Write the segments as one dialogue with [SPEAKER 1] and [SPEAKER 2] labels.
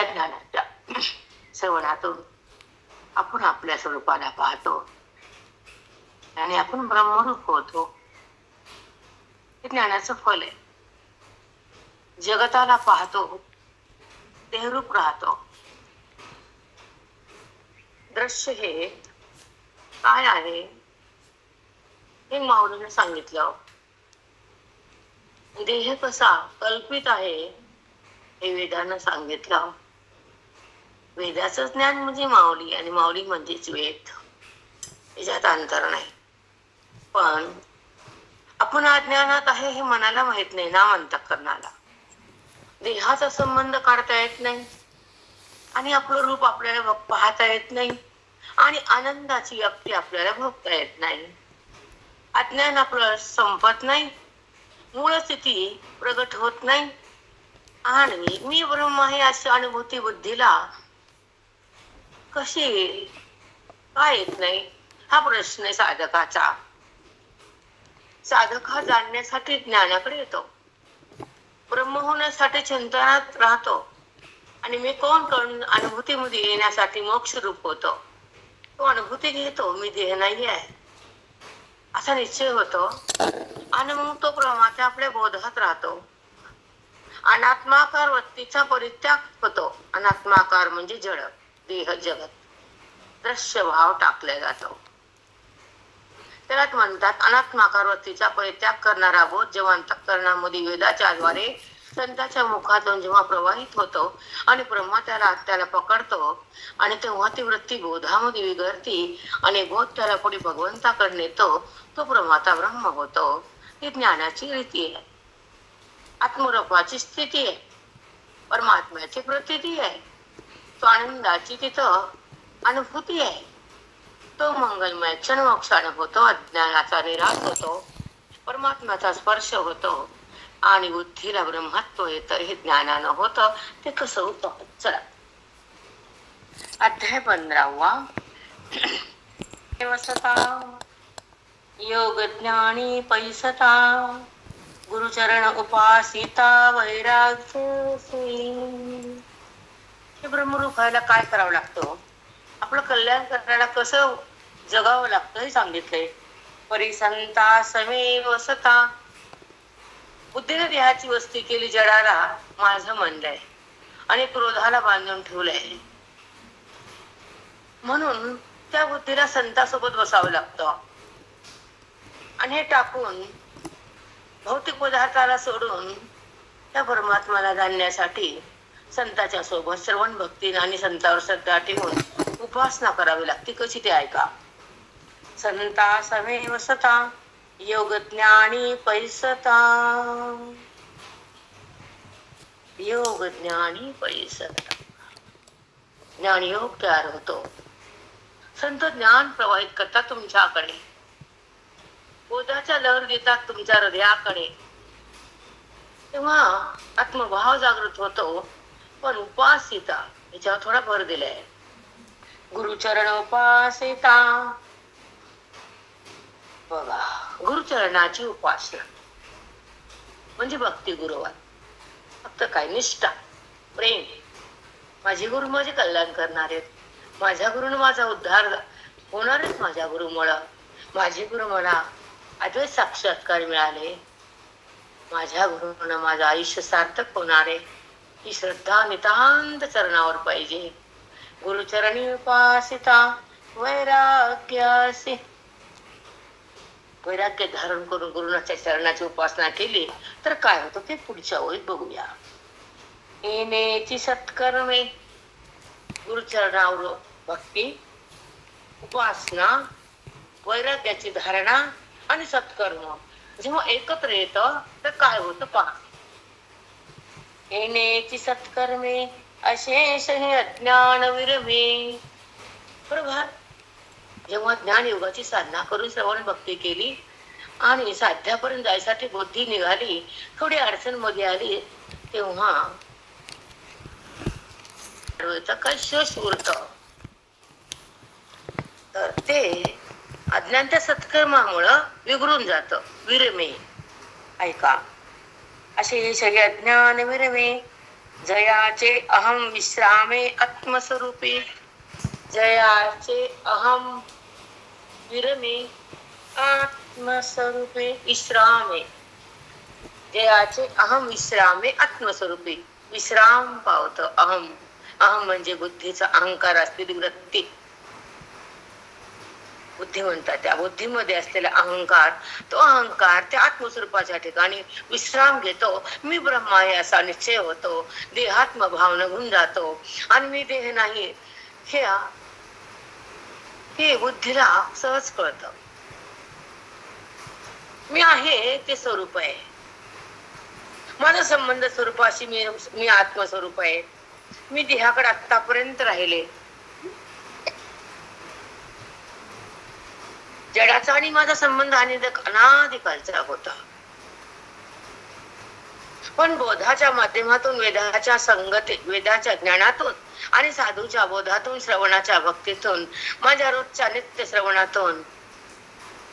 [SPEAKER 1] त्या ज्ञानाच्या श्रवणातून आपण आपल्या स्वरूपाला पाहतो आणि आपण ब्रह्मरूप होतो. हे ज्ञानाचं फल आहे. जगताला पाहतो, देहरूप राहतो. दृश्य हे काय आहे हे माऊलीने सांगितलं. देह कसा कल्पित आहे हे वेदानं सांगितलं. वेदाचं ज्ञान म्हणजे माऊली आणि माऊली म्हणजेच वेद. याच्यात अंतर नाही. पण आपण अज्ञानात आहे हे मनाला माहित नाही ना, अंतःकरणाला. देहाचा संबंध काढता येत नाही आणि आपलं रूप आपल्याला पाहता येत नाही आणि आनंदाची व्याप्ती आपल्याला भोगता येत नाही. अज्ञान आपलं संपत नाही, मूळ स्थिती प्रगट होत नाही आणि मी ब्रह्म आहे अशी अनुभूती बुद्धीला कशी येईल, काय येत नाही, हा प्रश्न आहे साधकाचा. साधक हा जाणण्यासाठी ज्ञानाकडे येतो, ब्रह्म होण्यासाठी चिंतनात राहतो आणि मी कोण करून अनुभूतीमध्ये येण्यासाठी मोक्ष रूप होतो. तो अनुभूती घेतो, मी देह नाही आहे असा निश्चय होतो आणि मग तो प्रमाच्या आपल्या बोधात राहतो. अनात्माकार वृत्तीचा परित्याग होतो. अनात्माकार म्हणजे जड, देह, जगत, दृश्य भाव टाकला जातो. त्याला म्हणतात अनात्माकार वृत्तीचा परित्याग करणारा बोध जेव्हा अंतःकरणामध्ये वेदाच्या द्वारे संतांच्या मुखातून जेव्हा प्रवाहित होतो आणि ब्रह्मा त्याला पकडतो आणि तेव्हा ती वृत्ती बोधामध्ये विगरती आणि बोध त्याला पुढे भगवंताकडे नेतो. तो प्रमाता ब्रह्म होतो. ही ज्ञानाची रीती आहे. आत्मरूपाची स्थिती आहे, परमात्म्याची प्रतीती आहे. तो आनंदाची तिथं अनुभूती आहे. तो मंगलमय क्षण मोक्षाने होतो. अज्ञानाचा निराश होतो, परमात्म्याचा स्पर्श होतो आणि बुद्धीला ब्रह्मत्व येतं. हे ज्ञानानं होतं. ते कसं होतं? चला, अध्याय 15वा. वसता योग ज्ञानी पैसता गुरुचरण उपासिता वैराग्य. हे ब्रह्मरूप व्हायला काय करावं लागतं? आपलं कल्याण करायला कसं जगावं लागतं हे सांगितलंय. परिसंता समे वसता. बुद्धीने देहाची वस्ती केली, जडाला माझं म्हणलंय आणि क्रोधाला बांधून ठेवलंय. म्हणून त्या बुद्धीला संतासोबत बसावं लागतं आणि हे टाकून भौतिक पदार्थाला सोडून त्या परमात्म्याला जाणण्यासाठी संताच्या सोबत श्रवण भक्ती आणि संतावर श्रद्धा ठेवून उपासना करावी लागते. कशी ते ऐका. संता समे वसता योग ज्ञानी पैसता. योग ज्ञानी पैसता. ज्ञानयोग तयार होतो. संत ज्ञान प्रवाहित करतात तुमच्याकडे, बोधाच्या लहर देतात तुमच्या हृदयाकडे. तेव्हा आत्मभाव जागृत होतो. पण उपासिता याच्यावर थोडा भर दिलाय. गुरुचरण उपासिता. बघा, गुरुचरणाची उपासना म्हणजे भक्ती गुरुवर. फक्त काय? निष्ठा, प्रेम. माझे गुरु माझे कल्याण करणार आहेत. माझ्या गुरुनं माझा उद्धार होणारच. माझ्या गुरुमुळं माझे गुरु मला अद्वैत साक्षात्कार मिळाले. माझ्या गुरुनं माझं आयुष्य सार्थक होणार आहे. ही श्रद्धा नितांत चरणावर पाहिजे. गुरुचरणी उपासिता वैराग्यासी. वैराग्य धारण करून गुरुनाच्या चरणाची उपासना केली तर काय होतं ते पुढच्या ओळीत बघूया. येण्याची सत्कर्मे. गुरुचरणावर भक्ती, उपासना, वैराग्याची धारणा आणि सत्कर्म जेव्हा एकत्र येतं तर काय होतं पहा. येण्याची सत्कर्मे अशेष हे अज्ञान विरमे. बरोबर. जेव्हा ज्ञान योगाची साधना करून श्रवण भक्ती केली आणि साध्यापर्यंत जायसाठी बुद्धी निघाली, थोडी अडचण मध्ये आली, तेव्हा कश उरत तर ते अज्ञानच्या सत्कर्मामुळं विगळून जात. विरमे ऐका. असे सगळे अज्ञान विरमे जयाचे अहम विश्रामे आत्मस्वरूपे, जयाचे अहम विरमे आत्मस्वरूपे विश्रामे, जयाचे अहम विश्रामे आत्मस्वरूपी, विश्राम पावत अहम. अहम म्हणजे बुद्धीचा अहंकार असलेली वृत्ती, बुद्धी म्हणतात. त्या बुद्धीमध्ये असलेला अहंकार, तो अहंकार त्या आत्मस्वरूपाच्या ठिकाणी विश्राम घेतो. मी ब्रह्म आहे असा निश्चय होतो. देहात्म भाव निघून जातो आणि मी देह नाही हे बुद्धीला सहज कळत. मी आहे ते स्वरूप आहे. माझा संबंध स्वरूपाशी मी आत्मस्वरूप आहे. मी देहाकडे आतापर्यंत राहिले. जडाचा आणि माझा संबंध अनादिकालचा होता. पण बोधाच्या माध्यमातून, वेदाच्या संगती, वेदाच्या ज्ञानातून आणि साधूच्या बोधातून, श्रवणाच्या भक्तीतून, माझ्या रोजच्या नित्य श्रवणातून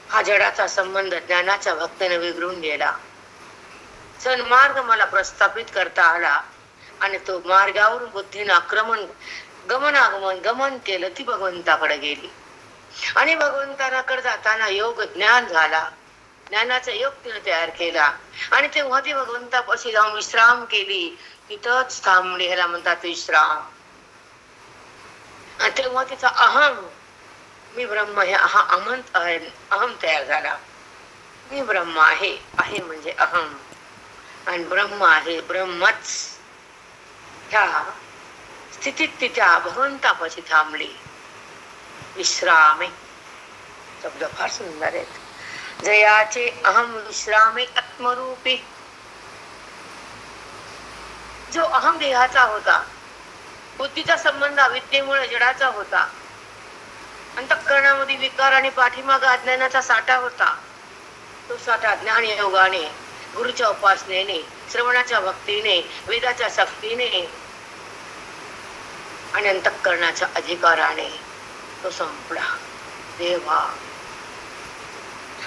[SPEAKER 1] हा जडाचा संबंध ज्ञानाच्या भक्तीने विगळून गेला. सन्मार्ग मला प्रस्थापित करता आला आणि तो मार्गावरून बुद्धीनं गमन केलं. ती भगवंताकडे गेली आणि भगवंताकडे जाताना योग ज्ञान झाला. ज्ञानाचा योग तिने तयार केला आणि तेव्हा ती भगवंतापाशी जाऊन विश्राम केली. तिथंच थांबली. ह्याला म्हणतात विश्राम. आणि तेव्हा तिचा अहम, मी ब्रह्म हे अहम तयार झाला. मी ब्रह्म आहे, आहे म्हणजे अहम, आणि ब्रह्म आहे, ब्रह्मच. ह्या स्थितीत ती त्या भगवंतापाशी थांबली. विश्रामे शब्द फार सुंदर आहेत. जयाचे अहम विश्रामे आत्मरूपी. जो अहम देहाचा होता, बुद्धीचा संबंध अविद्येमुळे जडाचा होता, अंतःकरणामध्ये विकार आणि पाठीमागा अज्ञानाचा साठा होता. तो साठा ज्ञान योगाने, गुरुच्या उपासनेने, श्रवणाच्या भक्तीने, वेदाच्या शक्तीने आणि अंतःकरणाच्या अधिकाराने तो संपला. देवा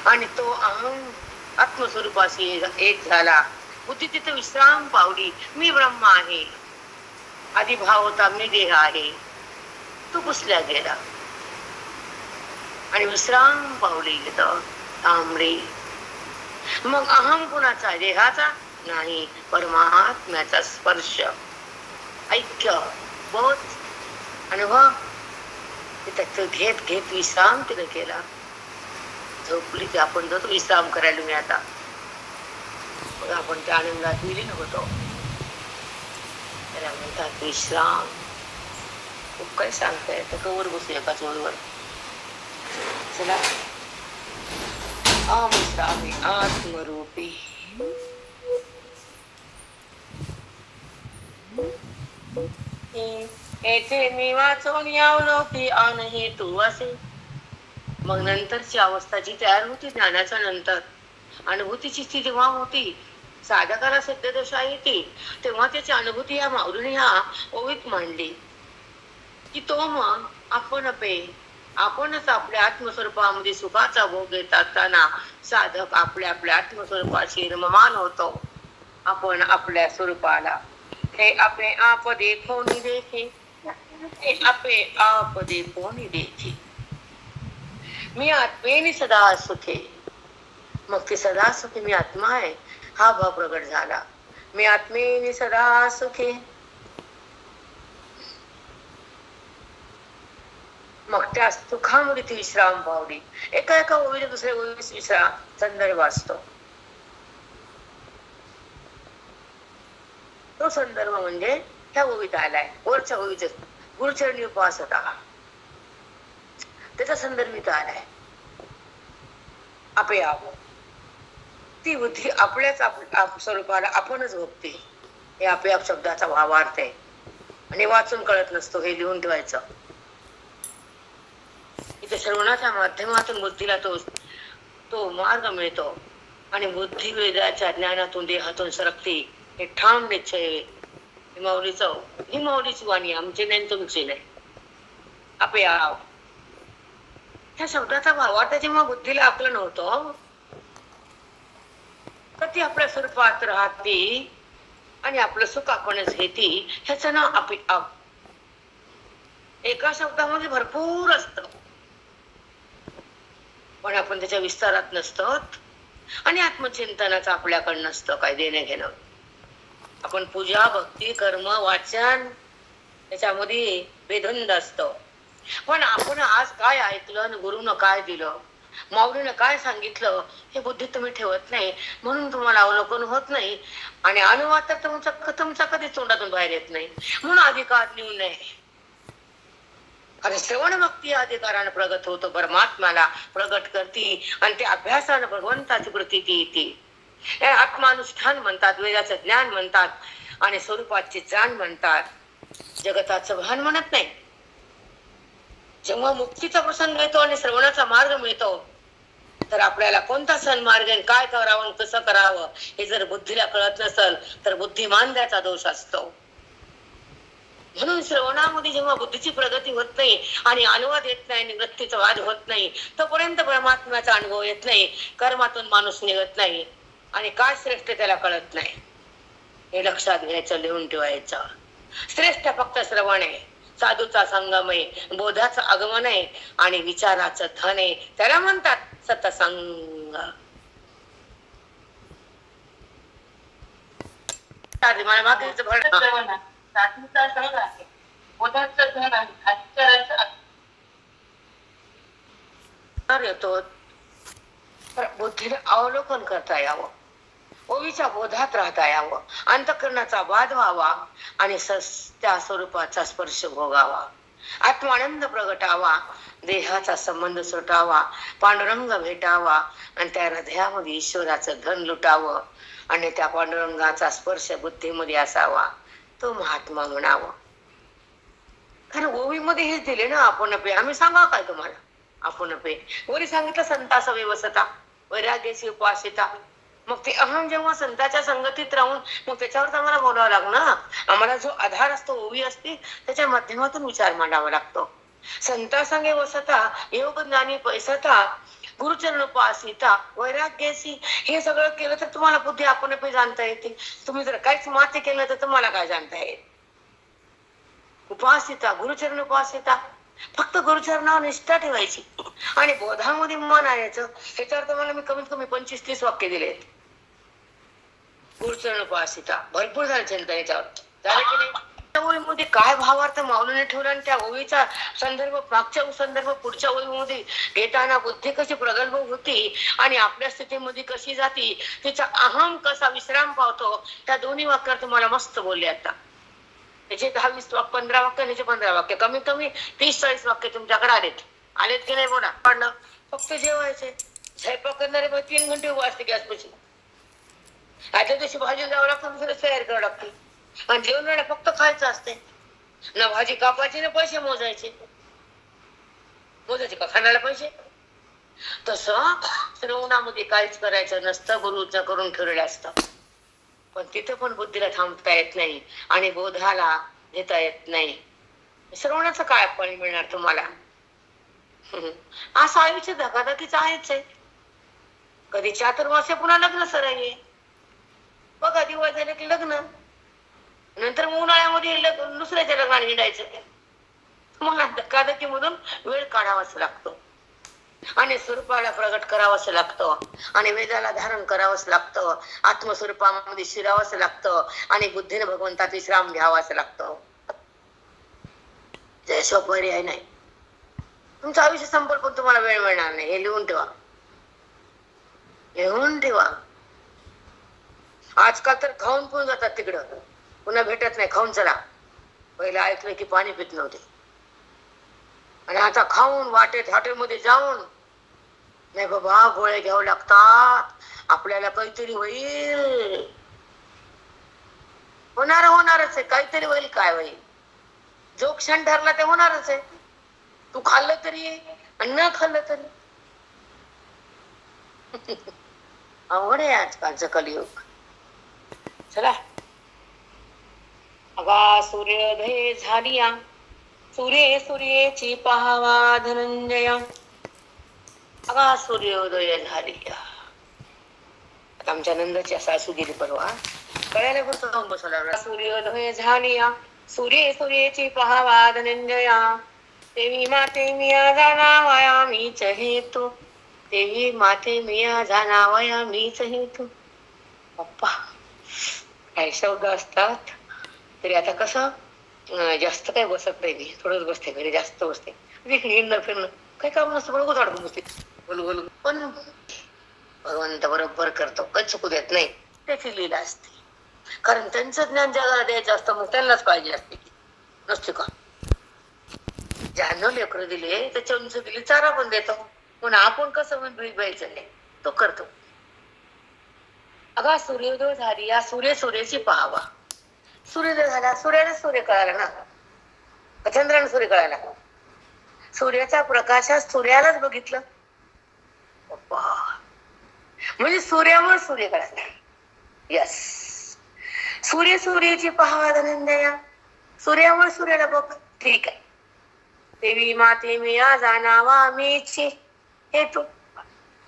[SPEAKER 1] आणि तो अहम आत्मस्वरूपाशी एक झाला. बुद्धी तिथे विश्राम पावली. मी ब्रह्म आहे. आधी भाव होता मी देह आहे, तो पुसल्या गेला आणि विश्राम पावली तिथं थांबली. मग अहम कुणाचा? देहाचा नाही, परमात्म्याचा स्पर्श, ऐक्य, बोध, अनुभव तिथं घेत घेत विश्राम तिने केला. झोपली की आपण जातो विश्राम करायला. मी आता आपण त्या आनंदात विलीन होतो. त्याला म्हणतात विश्राम. खूप काही सांगता येतं. कवर बसू एका चोळीवर. चला, विश्रामी आत्मरूपी. येथे मी वाचून यावलो की आनही तू असे. मग नंतरची अवस्था जी तयार होती ज्ञानाच्या नंतर, अनुभूतीची स्थिती जेव्हा होती, साधकाला सिद्धदशा येते, तेव्हा त्याची अनुभूती या माऊलीने ह्या ओवीत मांडली की तो मग आपणच आपल्या आत्मस्वरूपामध्ये सुखाचा भोग घेत असताना साधक आपल्या आत्मस्वरूपाशी रममान होतो. आपण आपल्या स्वरूपाला हे आपे आप देखो नि देखे, हे आपे आप देखो नि देखे. मी आत्मेने सदा सुखे. मग ते सदा सुखी मी आत्मा आहे हा भाव प्रगट झाला. मी आत्मेने सदा सुखे. मग त्या सुखामध्ये ती विश्राम पावली. एका ओवीने दुसऱ्या ओवीस विश्राम संदर्भ असतो. तो संदर्भ म्हणजे ह्या ओवीत आलाय. वरच्या ओवीच गुरुचरणी उपवास होता, त्याचा संदर्भ इथं आलाय. आपे आप, ती बुद्धी आपल्याच स्वरूपाला आपणच भोगते. हे आपे आप शब्दाचा भावार्थ आहे आणि वाचून कळत नसतो. हे लिहून ठेवायचं. इथे श्रवणाच्या माध्यमातून बुद्धीला तो मार्ग मिळतो आणि बुद्धी वेदाच्या ज्ञानातून देहातून सरकते. हे ठाम निश्चय. ही माऊलीची वाणी, आमची नाही तुमची नाही. आपे आप ह्या शब्दाचा भावार्थ जेव्हा बुद्धीला आकलन होतं तर ती आपल्या स्वरूपात राहते आणि आपलं सुख आपणच घेती, ह्याचं नाव एका शब्दामध्ये भरपूर असत, पण आपण त्याच्या विस्तारात नसतो आणि आत्मचिंतनाचं आपल्याकडे नसतं काय देणं घेणं. आपण पूजा भक्ती कर्म वाचन त्याच्यामध्ये बेधुंद असतो. पण आपण आज काय ऐकलं आणि गुरुनं काय दिलं, माऊलीनं काय सांगितलं, हे बुद्धीत तुम्ही ठेवत नाही, म्हणून तुम्हाला अवलोकन होत नाही आणि अनुवाद तर तुमचा कधीच तोंडातून बाहेर येत नाही. म्हणून अधिकार नेऊ नये. अरे श्रवण भक्ती अधिकारानं प्रगत होतो, परमात्म्याला प्रगट करती आणि ते अभ्यासानं भगवंताची प्रतीती येते. आत्मानुष्ठान म्हणतात, वेदाचं ज्ञान म्हणतात आणि स्वरूपाची जाण म्हणतात, जगताचं भान म्हणत नाही. जेव्हा मुक्तीचा प्रसंग येतो आणि श्रवणाचा मार्ग मिळतो, तर आपल्याला कोणता सन्मार्ग काय करावं कसं करावं हे जर बुद्धीला कळत नसेल तर बुद्धिमांद्याचा दोष असतो. म्हणून श्रवणामध्ये जेव्हा बुद्धीची प्रगती होत नाही आणि अनुवाद येत नाही, निवृत्तीचा वाद होत नाही, तोपर्यंत परमात्म्याचा अनुभव येत नाही, कर्मातून माणूस निघत नाही आणि काय श्रेष्ठ त्याला कळत नाही. हे लक्षात घ्यायचं, लिहून ठेवायचं. श्रेष्ठ फक्त श्रवण आहे, साधूचा संगम आहे, बोधाचं आगमन आहे आणि विचाराचं धन आहे, त्याला म्हणतात सतसंग. येतो बुद्धीला अवलोकन करता यावं, ओवीच्या बोधात राहता यावं, अंतःकरणाचा वाद व्हावा आणि त्या स्वरूपाचा स्पर्श भोगावा, आत्मानंद प्रगटावा, देहाचा संबंध सुटावा, पांडुरंग भेटावा आणि त्या हृदयामध्ये ईश्वराचं धन लुटावं आणि त्या पांडुरंगाचा स्पर्श बुद्धीमध्ये असावा, तो महात्मा म्हणावा. कारण ओवीमध्ये हेच दिले ना, आपण पे. आम्ही सांगा काय तुम्हाला आपण पे. वरी सांगितलं संताचा व्यवस्था, वैराग्याची उपासिता. मग ते अहम जेव्हा संतांच्या संगतीत राहून मग त्याच्यावर आम्हाला बोलावं लागणार. आम्हाला जो आधार असतो, ओवी असते, त्याच्या माध्यमातून विचार मांडावा लागतो. संता संगे वसता, योग ज्ञानी पैसता, गुरुचरण उपासिता, वैराग्याची, हे सगळं केलं तर तुम्हाला बुद्धी आपण जाणता येते. तुम्ही जर काहीच माते केलं तर तुम्हाला काय जाणता येईल. उपासिता, गुरुचरण उपासिता, फक्त गुरुचरणावर निष्ठा ठेवायची आणि बोधामध्ये मन आणायचं. ह्याच्यावर तुम्हाला मी कमीत कमी 25-30 वाक्य दिलेत. गुरुचरण उपासिता भरपूर झाले चिंतन याच्यावर, झालं की नाही. ओळीमध्ये काय भावार्थ माऊलीने ठेवला आणि त्या ओळीचा संदर्भ, मागच्या संदर्भ पुढच्या ओळीमध्ये घेताना बुद्धी कशी प्रगल्भ होती आणि आपल्या स्थितीमध्ये कशी जाती, तिचा अहम कसा विश्राम पावतो, त्या दोन्ही वाक्यावर तुम्हाला मस्त बोलले. आता त्याचे 10-15 वाक्य, त्याचे 15 वाक्य, कमीत कमी 30-40 वाक्य तुमच्याकडे आलेत की नाही. बोला. पडलं फक्त जेवायचे. स्वयंपाक करणारे 3 घंटे उभा असते गॅसपाशी. आदल्या दिवशी भाजी जावं लागतं, दुसरं तयार करावं लागते आणि जेवण फक्त खायचं असते ना. भाजी कापायची ना पैसे मोजायचे का खाण्याला पैसे. तसं श्रवणामध्ये काहीच करायचं नसतं, गुरुचं करून ठेवलेलं असतं. पण तिथं पण बुद्धीला थांबता येत नाही आणि बोधाला घेता येत नाही. श्रवणाचं काय फळ मिळणार तुम्हाला. असं आयुष्य धकाधकीच आहेच आहे. कधी चातुर्मास्य, पुन्हा लग्न सराई. बघा दिवाळी झाले की लग्न, नंतर उन्हाळ्यामध्ये दुसऱ्याच्या लग्नाने हिंडायचं. तुम्हाला धकाधकी मधून वेळ काढावाच लागतो आणि स्वरूपाला प्रगट करावंच लागतं आणि वेदाला धारण करावंच लागतं, आत्मस्वरूपामध्ये शिरावंच लागतं आणि बुद्धीने भगवंतात विश्राम घ्यावाच लागतं. त्याशिवाय पर्याय नाही. तुमचं आयुष्य संपल पण तुम्हाला वेळ मिळणार नाही. हे लिहून ठेवा, लिहून ठेवा. आजकाल तर खाऊन पिऊन जातात तिकडं, पुन्हा भेटत नाही. खाऊन चला. पहिले ऐकलं की पाणी पित नव्हते आणि आता खाऊन वाटेत हॉटेलमध्ये जाऊन, नाही बाबा गोळे घ्यावं लागतात, आपल्याला काहीतरी होईल. होणारच आहे, काहीतरी होईल. काय होईल, जो क्षण ठरला ते होणारच आहे. तू खाल्लं तरी आणि न खाल्लं तरी. अवघड आहे आजकालचं कलियुग. चला. अगा सूर्योदय झालिया, सूर्येची पहावा धनंजय. अगा सूर्योदय झालिया. आमच्या नंदच्या सासू गेली परवा. कळायला पुरतं जाऊन बसवला. सूर्योदय झालिया सूर्ये सूर्याची पहावा धनंजया, देवी माते मिया जाणावया मीच हेतू, देवी माते मिया जाणावया मीच हेतू. पप्पा काय शब्द असतात तरी आता कसं जास्त काही बसत नाही मी, थोडंच बसते घरी, जास्त बसते हिंडणं फिरणं काही काम नसतं, बरोबर अडकून बसते बोलू बोलू. पण भगवंत बरोबर करतो, काही चुकू देत नाही, त्याची लीला असते. कारण त्यांचं ज्ञान जगाला द्यायचं असतं, मग त्यांनाच पाहिजे असते नसते का. ज्यांना लेकरं दिले तर चंच दिली चारा पण देतो, पण आपण कसं द्यायचं नाही तो करतो. अगा सूर्योदय झाली या सूर्य सूर्याची पहावा. सूर्योदय झाला, सूर्याला सूर्य कळाला ना, चंद्राने सूर्य कळाला, सूर्याच्या प्रकाशात सूर्यालाच बघितलं. म्हणजे सूर्यामुळे सूर्य कळाला. यस, सूर्य सूर्याची पहावा धनंजया, सूर्यामुळे सूर्याला बघ. ठीक आहे. देवी माते मिया जाणावा मीच हेतू,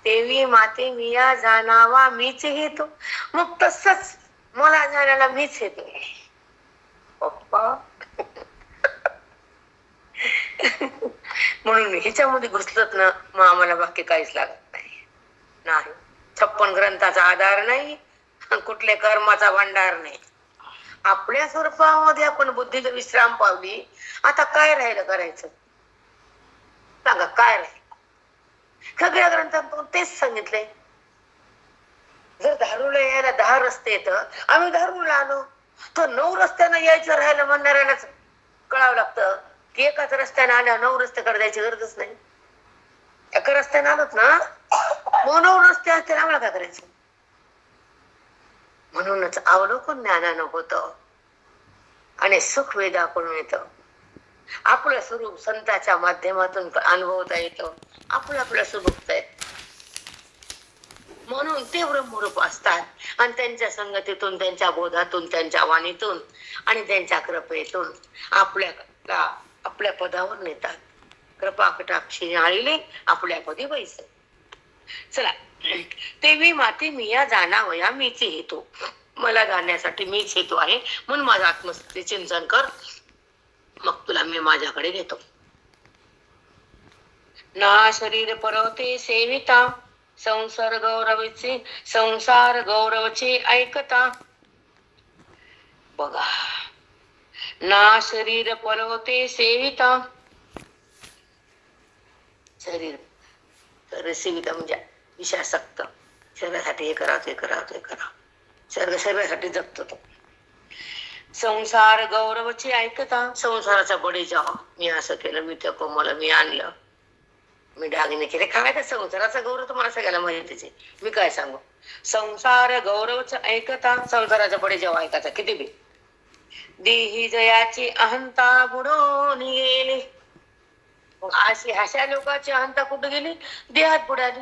[SPEAKER 1] देवी माते मिया जाणावा मीच हेतू. मग तसंच मला जाण्याला मीच हेतू. पप्पा म्हणून ह्याच्यामध्ये घुसलत ना, मग आम्हाला बाकी काहीच लागत नाही. 56 ग्रंथाचा आधार नाही, कुठल्या कर्माचा भंडार नाही. आपल्या स्वरूपामध्ये आपण बुद्धीला विश्राम पावली. आता काय राहिलं करायचं सांगा, काय राहिलं? सगळ्या ग्रंथातून तेच सांगितलंय. जर धारूरला यायला 10 रस्ते येत, आम्ही धारूरला आलो तर 9 रस्त्यानं यायचं राहिलं म्हणणाऱ्यालाच कळावं लागतं की एकाच रस्त्याने आल्या 9 रस्त्याकडे जायची गरजच नाही. एका रस्त्याने आलोत ना, मग 9 रस्ते असतील, आम्हाला काय करायचं. म्हणूनच अवलोकन ज्ञानानं होतं आणि सुख वेदाकडून येतं. आपलं स्वरूप संतांच्या माध्यमातून अनुभवता येतं, आपलं स्वरूप येत. म्हणून ते ब्रह्मरूप असतात आणि त्यांच्या संगतीतून, त्यांच्या बोधातून, त्यांच्या वाणीतून आणि त्यांच्या कृपेतून आपल्या पदावर नेतात. कृपा कटाक्षी आळीले आपल्या पदी बैस. चला, देवी माते मिया जाणावया मीच हेतू, मला जाण्यासाठी मीच हेतू आहे, म्हणून माझं आत्मस्थिती चिंतन कर, मग तुला मी माझ्याकडे घेतो. ना शरीर परवते सेविता, संसार गौरवचे ऐकता. बघा, ना शरीर परवते सेविता, शरीर तर सेविता म्हणजे विषयासक्त, शरीरासाठी हे करावं ते करावं ते करावं, शरीरासाठी जगतो तो. संसार गौरवचे ऐकता, संसाराचा बळी जावा, मी असं केलं, मी त्या कोमला मी आणलं, मी दागिने केले, काय त्या संसाराचा गौरव तुम्हाला सगळ्याला माहितीच आहे, मी काय सांगू. संसार गौरवच ऐकता, संसाराचा बळी जावा ऐकायचा किती बी. देही जयाची अहंता बुडून गेली. अशा लोकांची अहंता कुठे गेली? देहात बुडाली.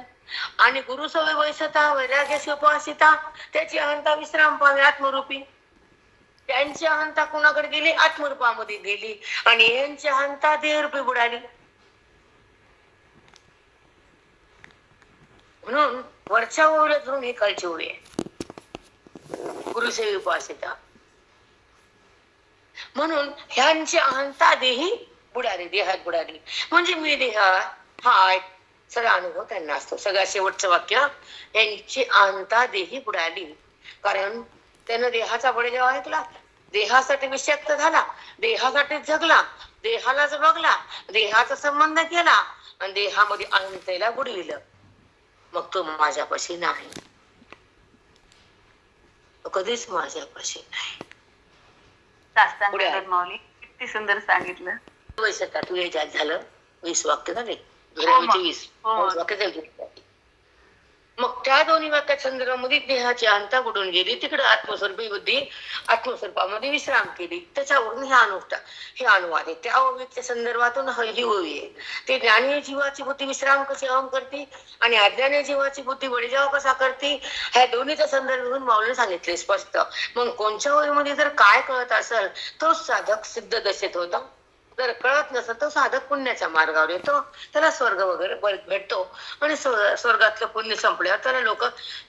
[SPEAKER 1] आणि गुरु सवय वैसता वैराग्य उपासिता, त्याची अहंता विश्राम पावे आत्मरूपी. त्यांची अहंता कुणाकडे गेली? आत्मरूपामध्ये गेली. आणि यांची अहंता देहरूपी बुडाली. म्हणून वरच्या ओळीला धरून ही खालची ओळी आहे, गुरुसेवी उपासिता. म्हणून ह्यांची अहंता देही बुडाली, देहात बुडाली. म्हणजे मी देहात हा सगळा अनुभव त्यांना असतो. सगळ्या शेवटचं वाक्य, यांची अहंता देही बुडाली. कारण त्यानं देहाचा बळी जेव्हा ऐकला, देहासाठी विषक्त झाला, देहासाठी जगला, देहालाच बघला, देहाचा संबंध केला आणि देहामध्ये अहंतेला बुडविलं, मग तो माझ्यापाशी नाही, तो कधीच माझ्यापाशी नाही.
[SPEAKER 2] माऊली किती सुंदर सांगितलं.
[SPEAKER 1] वैसता तू याच्यात झालं 20 वाक्य झाले, 20 वाक्य झाले. मग त्या दोन्ही वाक्यात संदर्भामध्ये देहाची अहंता बुडून गेली, तिकडे आत्मस्वरूपी बुद्धी आत्मस्वरूपामध्ये विश्राम केली. त्याच्यावरून हे अनुवाद आहे. त्या ओवीच्या संदर्भातून ही ओवी आहे. ते ज्ञानी जीवाची बुद्धी विश्राम कशी अहम करते आणि अज्ञानी जीवाची बुद्धी बळीजाव कसा करते, ह्या दोन्हीचा संदर्भ घेऊन माऊलीने सांगितले स्पष्ट. मग कोणत्या ओवीमध्ये जर काय कळत असेल तो साधक सिद्ध दशेत होता. जर कळत नसतं तो साधक पुण्याच्या मार्गावर येतो, त्याला स्वर्ग वगैरे भेटतो आणि स्वर्गातलं पुण्य संपल्यावर त्याला लोक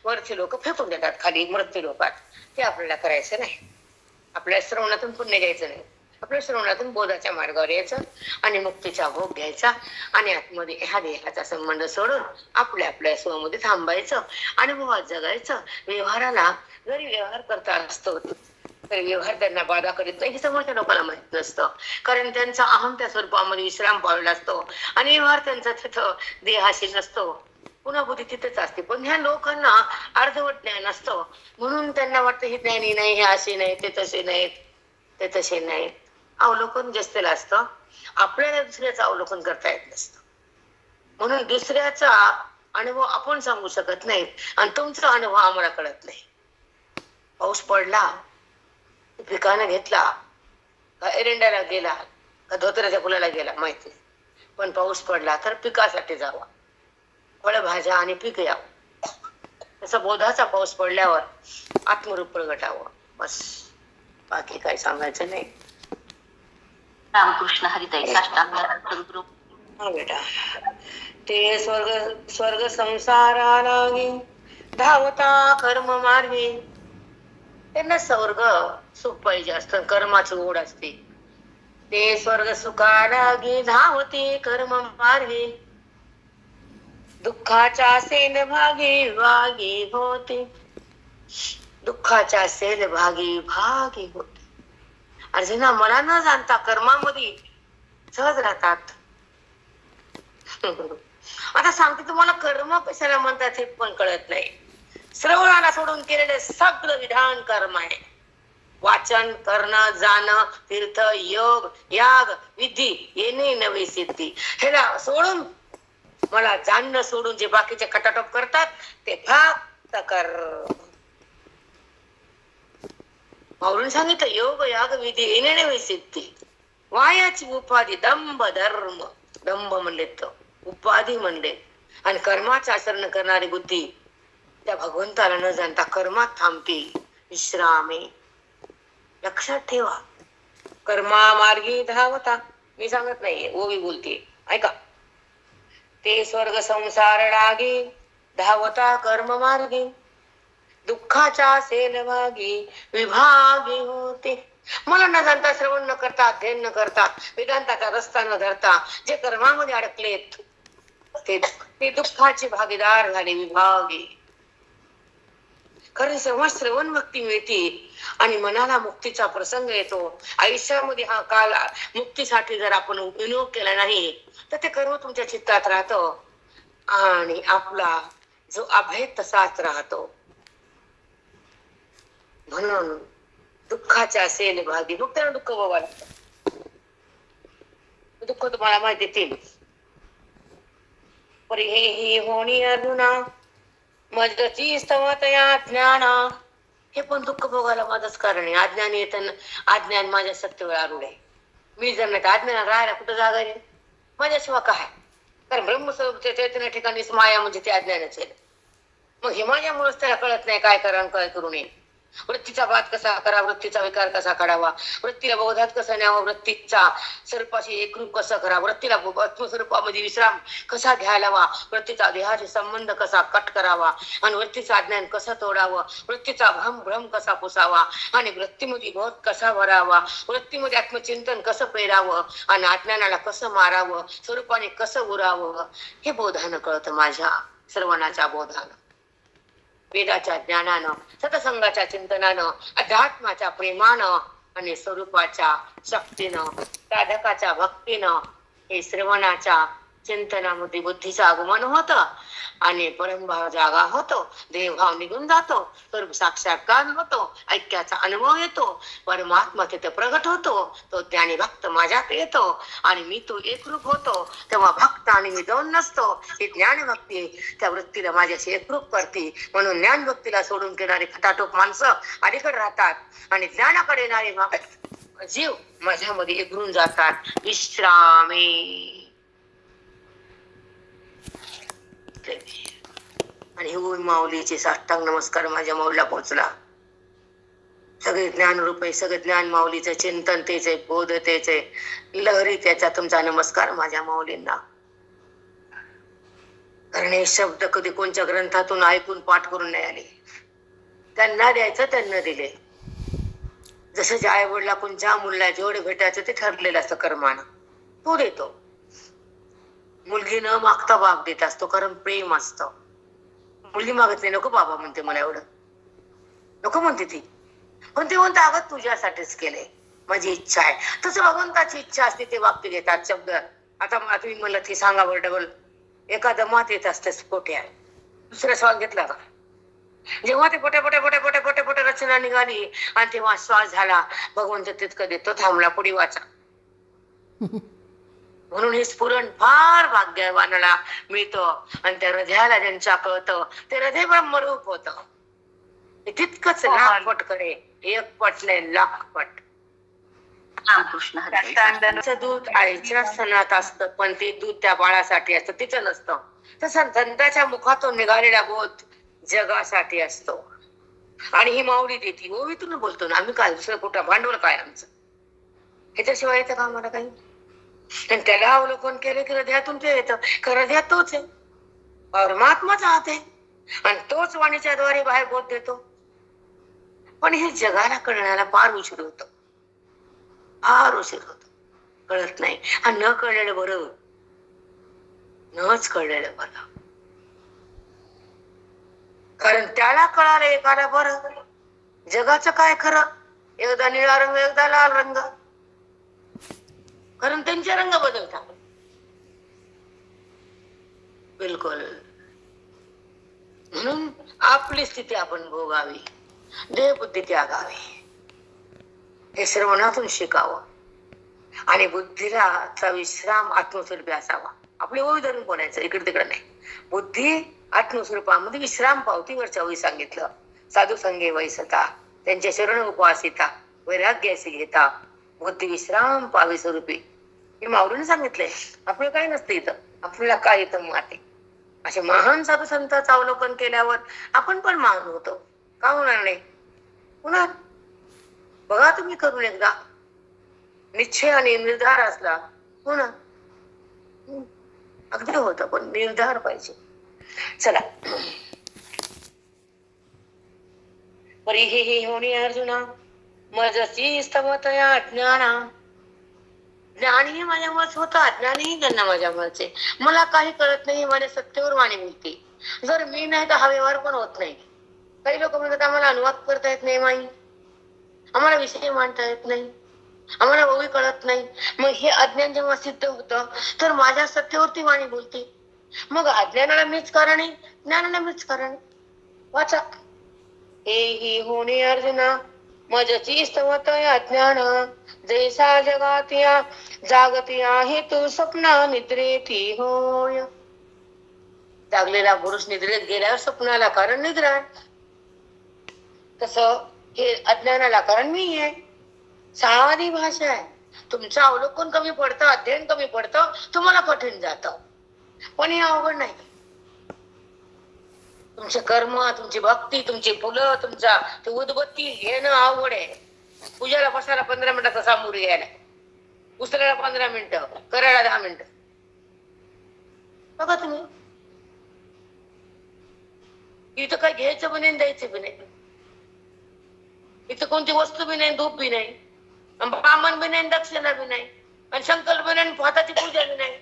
[SPEAKER 1] वरचे लोक फेकून देतात खाली मृत्यू लोकात. ते आपल्याला करायचं नाही. आपल्या श्रवणातून पुण्य घ्यायचं नाही, आपल्या श्रवणातून बोधाच्या मार्गावर यायचं आणि मुक्तीचा भोग घ्यायचा आणि आतमध्ये ह्या देहाचा संबंध सोडून आपल्या आपल्या स्वमध्ये थांबायचं, अनुभवात जगायचं. व्यवहाराला जरी व्यवहार करता असतो तरी व्यवहार त्यांना बाधा करीत नाही हे समोरच्या लोकांना माहित नसतं, कारण त्यांचा अहम त्या स्वरूपामध्ये विश्राम पावलेला असतो आणि व्यवहार त्यांचा तिथं देहाशी नसतो, पुन्हा बुद्धी तिथेच असते. पण ह्या लोकांना अर्धवट ज्ञान असतं, म्हणून त्यांना वाटतं हे ज्ञानी नाही, हे असे नाही, ते तसे नाहीत, ते तसे नाहीत. अवलोकन जास्तीला असतं, आपल्याला दुसऱ्याचं अवलोकन करता येत नसतं. म्हणून दुसऱ्याचा अनुभव आपण सांगू शकत नाही आणि तुमचा अनुभव आम्हाला कळत नाही. पाऊस पडला, पिकानं घेतला का एरंडाला गेला का धोत्र्याच्या फुलाला गेला माहित नाही, पण पाऊस पडला तर पिकासाठी जावा, फळभाज्या आणि पीक यावं. तसं बोधाचा पाऊस पडल्यावर आत्मरूप प्रगटावं, बस. बाकी काही सांगायचं नाही.
[SPEAKER 2] रामकृष्ण हरिताई साष्टांग.
[SPEAKER 1] हा बेटा, ते स्वर्ग संसारा लागे धावता कर्म मार्गे. त्यांना स्वर्ग सुख पाहिजे असतं, कर्माची ओढ असते. ते स्वर्ग सुखाला गे धावते कर्म मार्गे, दुःखाच्या सेन भागी भागी होते. दुःखाच्या सेन भागी भागी होते. अर्जुना, मला न जाणता कर्मामध्ये सहज राहतात. आता सांगते तुम्हाला, कर्म कशाला म्हणतात हे पण कळत नाही. श्रवणाला सोडून केलेले सगळं विधान कर्म आहे. वाचन करणं, जाणं, तीर्थ, योग, याग, विधी, येणे नवी सिद्धी, ह्याला सोडून, मला जाणणं सोडून जे बाकीचे खटाटोप करतात ते फक्त कर्म. माऊलीने सांगितलं, योग, याग, विधी, येणे नवी सिद्धी. वायाची उपाधी दंभ धर्म. दंभ म्हणले तर उपाधी म्हणले. आणि कर्माचे आचरण करणारी बुद्धी त्या भगवंताला न जाणता कर्मात थांबते, विश्रामे. लक्षात ठेवा, कर्मा मार्गी धावता. मी सांगत नाहीये, ओवी बोलते, ऐका. ते स्वर्ग संसार लागे धावता कर्म मार्गे, दुःखाच्या सेल भागी विभागी होते. मला न जाणता, श्रवण न करता, अध्ययन न करता, वेदांताचा रस्ता न धरता जे कर्मामध्ये अडकलेत ते दुःखाचे भागीदार झाले, विभागी. खरं जेव्हा श्रवण भक्ती मिळते आणि मनाला मुक्तीचा प्रसंग येतो, आयुष्यामध्ये हा काल मुक्तीसाठी जर आपण विनियोग केला नाही तर ते कर्म तुमच्या चित्तात राहतं आणि आपला जो अभेद तसाच राहतो. म्हणून दुःखाच्या सेल भागी, मग त्यांना दुःख बघायला दुःख तुम्हाला माहिती येतील. परी हे होणी अर्जुना मजची स्तवतया ज्ञान. हे पण दुःख भोगायला माझंच कारण आहे. अज्ञान येताना अज्ञान माझ्या सत्तेवर आरूढ आहे. मी जर नाही तर अज्ञानात राहायला कुठं जागा आहे माझ्याशिवाय काय? कारण ब्रह्मस्वरूपच्या चैतन्य ठिकाणीच माया म्हणजे ते अज्ञानच आहे. मग हे माझ्यामुळेच त्याला कळत नाही काय करा काय करू नये. वृत्तीचा बात कसा करा, वृत्तीचा विकार कसा काढावा, वृत्तीला बोधात कसं न्यावं, वृत्तीचा स्वरूपाशी एकरूप कसं करा, वृत्तीला आत्मस्वरूपामध्ये विश्राम कसा घ्यायला हवा, वृत्तीचा देहाशी संबंध कसा कट करावा आणि वृत्तीचं अज्ञान कसं तोडावं, वृत्तीचा भ्रम कसा पुसावा आणि वृत्तीमध्ये बोध कसा भरावा, वृत्तीमध्ये आत्मचिंतन कसं पेरावं आणि अज्ञानाला कसं मारावं, स्वरूपाने कसं उरावं, हे बोधानं कळतं. माझ्या श्रवणाच्या बोधानं, वेदाच्या ज्ञानानं, सतसंगाच्या चिंतनानं, अध्यात्माच्या प्रेमानं आणि स्वरूपाच्या शक्तीनं, साधकाच्या भक्तीनं हे श्रवणाच्या चिंतनामध्ये बुद्धीचं आगमन होतं आणि परमभाव जागा होतो, देवभाव निघून जातो, स्वरूप साक्षात्कार होतो, ऐक्याचा अनुभव येतो, परमात्मा तिथे प्रगट होतो, तो ज्ञानी भक्त माझ्यात येतो आणि मी तो एकरूप होतो. तेव्हा भक्त आणि मी दोन नसतो. ही ज्ञान भक्ती त्या वृत्तीला माझ्याशी एकरूप करते. म्हणून ज्ञान भक्तीला सोडून घेणारी खटाटोप माणसं अलीकडे राहतात आणि ज्ञानाकडे येणारे जीव माझ्यामध्ये एकरून जातात. विश्रामे. आणि होय माऊलीचे साष्टांग नमस्कार माझ्या माऊलीला पोहोचला. सगळे ज्ञानरूप आहे, सगळं ज्ञान माऊलीचं चिंतन तेच आहे, बोध तेच आहे, लहरी त्याचा. तुमचा नमस्कार माझ्या माऊलींना. कारण हे शब्द कधी कोणत्या ग्रंथातून ऐकून पाठ करून नाही आले. त्यांना द्यायचं त्यांना दिले. जसं ज्या आई वडिला कोणत्या मुलीला जेवढे भेटायचं ते ठरलेलं असतं कर्मानं, तो देतो. मुलगी न मागता बाप देत असतो, कारण प्रेम असतं. मुलगी मागत नाही, नको बाबा म्हणते मला एवढं, नको म्हणते ती. पण ते म्हणते अगं तुझ्यासाठीच केलंय, माझी इच्छा आहे. तसं भगवंताची इच्छा असते ते वाक्य घेतात शब्द. आता तुम्ही म्हणलं ते सांगा बरं डबल. एखादं मात येत असते पोट्या, दुसरा श्वास घेतला का, जेव्हा ते पोटे पोटे पोटे पोटे पोटे पोटे रचना निघाली आणि तेव्हा श्वास झाला, भगवंत तितकं देतो, थांबला, पुढे वाचा. म्हणून हे स्फुरण फार भाग्यवानाला मिळतं. आणि त्या हृदयाला ज्यांच्या कळतं ते हृदय ब्रह्मरूप होत. तितकंच लाख पट करे, एक पट नाही लाख पट.
[SPEAKER 2] रामकृष्ण
[SPEAKER 1] दूध आईच्या स्तनात असतं, पण ते दूध त्या बाळासाठी असतं, तिचं नसतं. तसं संतांच्या मुखातून निघालेला बोध जगासाठी असतो. आणि ही माऊली देती, ओवीतून बोलतो ना आम्ही, काय दुसरं कुठं भांडवल काय आमचं, ह्याच्याशिवाय येतं का आम्हाला काही. आणि त्याला अवलोकन केलं की हृदयातून ते येतं. हृदयात तोच आहे, परमात्माच हात आहे, आणि तोच वाणीच्या द्वारे बाहेर बोध देतो. पण हे जगाला कळण्याला फार उशीर होतो, फार उशीर होतो, कळत नाही. आणि न कळलेलं बरं, नच कळलेलं बरं. कारण त्याला कळालं एखादा बरं, जगाचं काय खरं. एकदा निळा रंग, एकदा लाल रंग, कारण त्यांचे रंग बदलतात. बिलकुल. म्हणून आपली स्थिती आपण भोगावी, देहबुद्धी त्यागावी, हे श्रवणातून शिकावं. आणि बुद्धीला विश्राम आत्मस्वरूपी असावा. आपली ओवी धरून बोलायचं, इकडे तिकडे नाही. बुद्धी आत्मस्वरूपामध्ये विश्राम पावती. वरच्या ओवी सांगितलं, साधू संगे वैसता, त्यांच्या शरण उपवासिता, वैराग्यासी घेता, बुद्धी विश्राम पावी स्वरूपी. हे माऊलीने सांगितलंय. आपलं काय नसतं इथं, आपल्याला काय येतं माते. असे महान साधू संतांचं अवलोकन केल्यावर आपण पण महान होतो, का होणार नाही. होणार. बघा तुम्ही करून एकदा, निश्चय आणि निर्धार असला होणार. अगदी होतं, पण निर्धार पाहिजे. चला. परी हे होणी अर्जुना मजसी स्तवतया ज्ञाना. ज्ञानही माझ्यामुळेच होतं, अज्ञानही त्यांना माझ्यामुळेच. मला काही कळत नाही, माझ्या सत्तेवर वाणी मिळते. जर मी नाही तर हा व्यवहार पण होत नाही. काही लोक म्हणतात आम्हाला अनुवाद करता येत नाही माई, आम्हाला विषय मांडता येत नाही, आम्हाला ओवी कळत नाही. मग हे अज्ञान जेव्हा सिद्ध होतं तर माझ्या सत्तेवरती वाणी बोलते. मग अज्ञानाला मीच कारण आहे, ज्ञानाला मीच कारण आहे. वाचा. हे होणे अर्जुना मजची स्तवतय अज्ञान, जैसा जगातिया जागतिया हे तू स्वप्न निद्रेती होय. जागलेला पुरुष निद्रेत गेल्यावर स्वप्नाला कारण निद्रा, तसं हे अज्ञानाला कारण मी आहे. साधी भाषा आहे. तुमचं अवलोकन कमी पडतं, अध्ययन कमी पडतं, तुम्हाला कठीण जातं. पण हे अवघड नाही. तुमचे कर्म, तुमची भक्ती, तुमची फुलं, तुमचा ते उदबत्ती घेणं अवघड आहे. पूजाला बसायला 15 मिनिटाचा सामोरी यायला, उचलायला 15 मिनिटं, करायला 10 मिनिटं. बघा तुम्ही, इथं काय घ्यायचं पण नाही, द्यायचं पण नाही. इथं कोणती वस्तू बी नाही, धूप बी नाही, ब्राह्मण बी नाही, दक्षिणा बी नाही, आणि संकल्प बी नाही, हाताची पूजा बी नाही.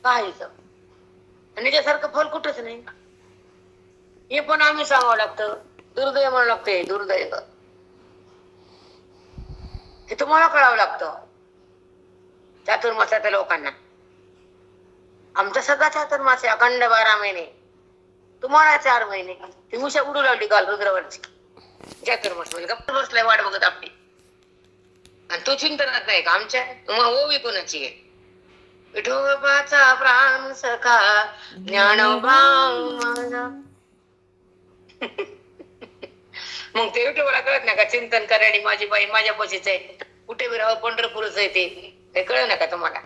[SPEAKER 1] काय इथं? आणि त्याच्यासारखं फल कुठंच नाही. हे पण आम्ही सांगावं लागतं. दुर्दैव म्हणावं लागते, दुर्दैव. हे तुम्हाला कळावं लागतं, चातुर्मासाच्या लोकांना. आमचा सगळा चातुर्मास आहे, अखंड 12 महिने. तुम्हाला 4 महिने. ती उषा उडू लागली काल रुद्रवरची चातुर्मास मध्ये. गप्प बसलाय वाट बघत आपली, आणि तो चिंतनात नाही का आमच्या. तुम्हाला ओवी कोणाची आहे? विठोबाचा प्राण सखा ज्ञानोबा माझा. मग ते विठोबाला कळत नाही का चिंतन करायला माझी बाई माझ्या पशीच आहे, कुठे बी राहावं पंढरपूरच आहे, ते कळ ना का तुम्हाला.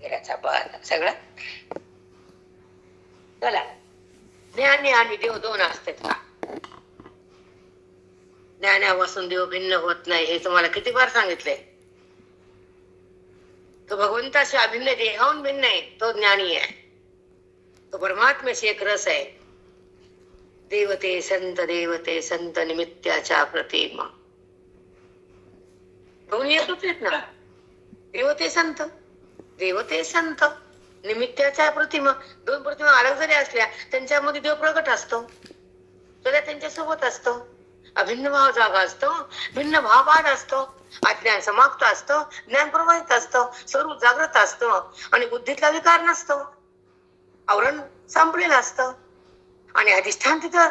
[SPEAKER 1] गेल्याचा पाहता सगळं. चला, ज्ञानी आणि देव दोन असतात का? ज्ञानापासून देव भिन्न होत नाही हे तुम्हाला किती बार सांगितलंय. तो भगवंताशी अभिन्न देहाहून भिन्न आहे, तो ज्ञानी आहे. तो परमात्म्याशी एक रस आहे. देवते संत निमित्ताच्या प्रतिमा. दोन्ही एकच आहेत ना. देवते संत निमित्ताच्या प्रतिमा. दोन प्रतिमा अलग जरी असल्या त्यांच्यामध्ये देव प्रगट असतो, सध्या त्यांच्या सोबत असतो. अभिन्न भाव जागा असतो, भिन्न भाव बाद असतो. अज्ञान समाप्त असतो, ज्ञान प्रवाहित असतं, स्वरूप जागृत असतं आणि बुद्धीतला विकार नसतो. आवरण संपलेलं असतं आणि अधिष्ठान तिथं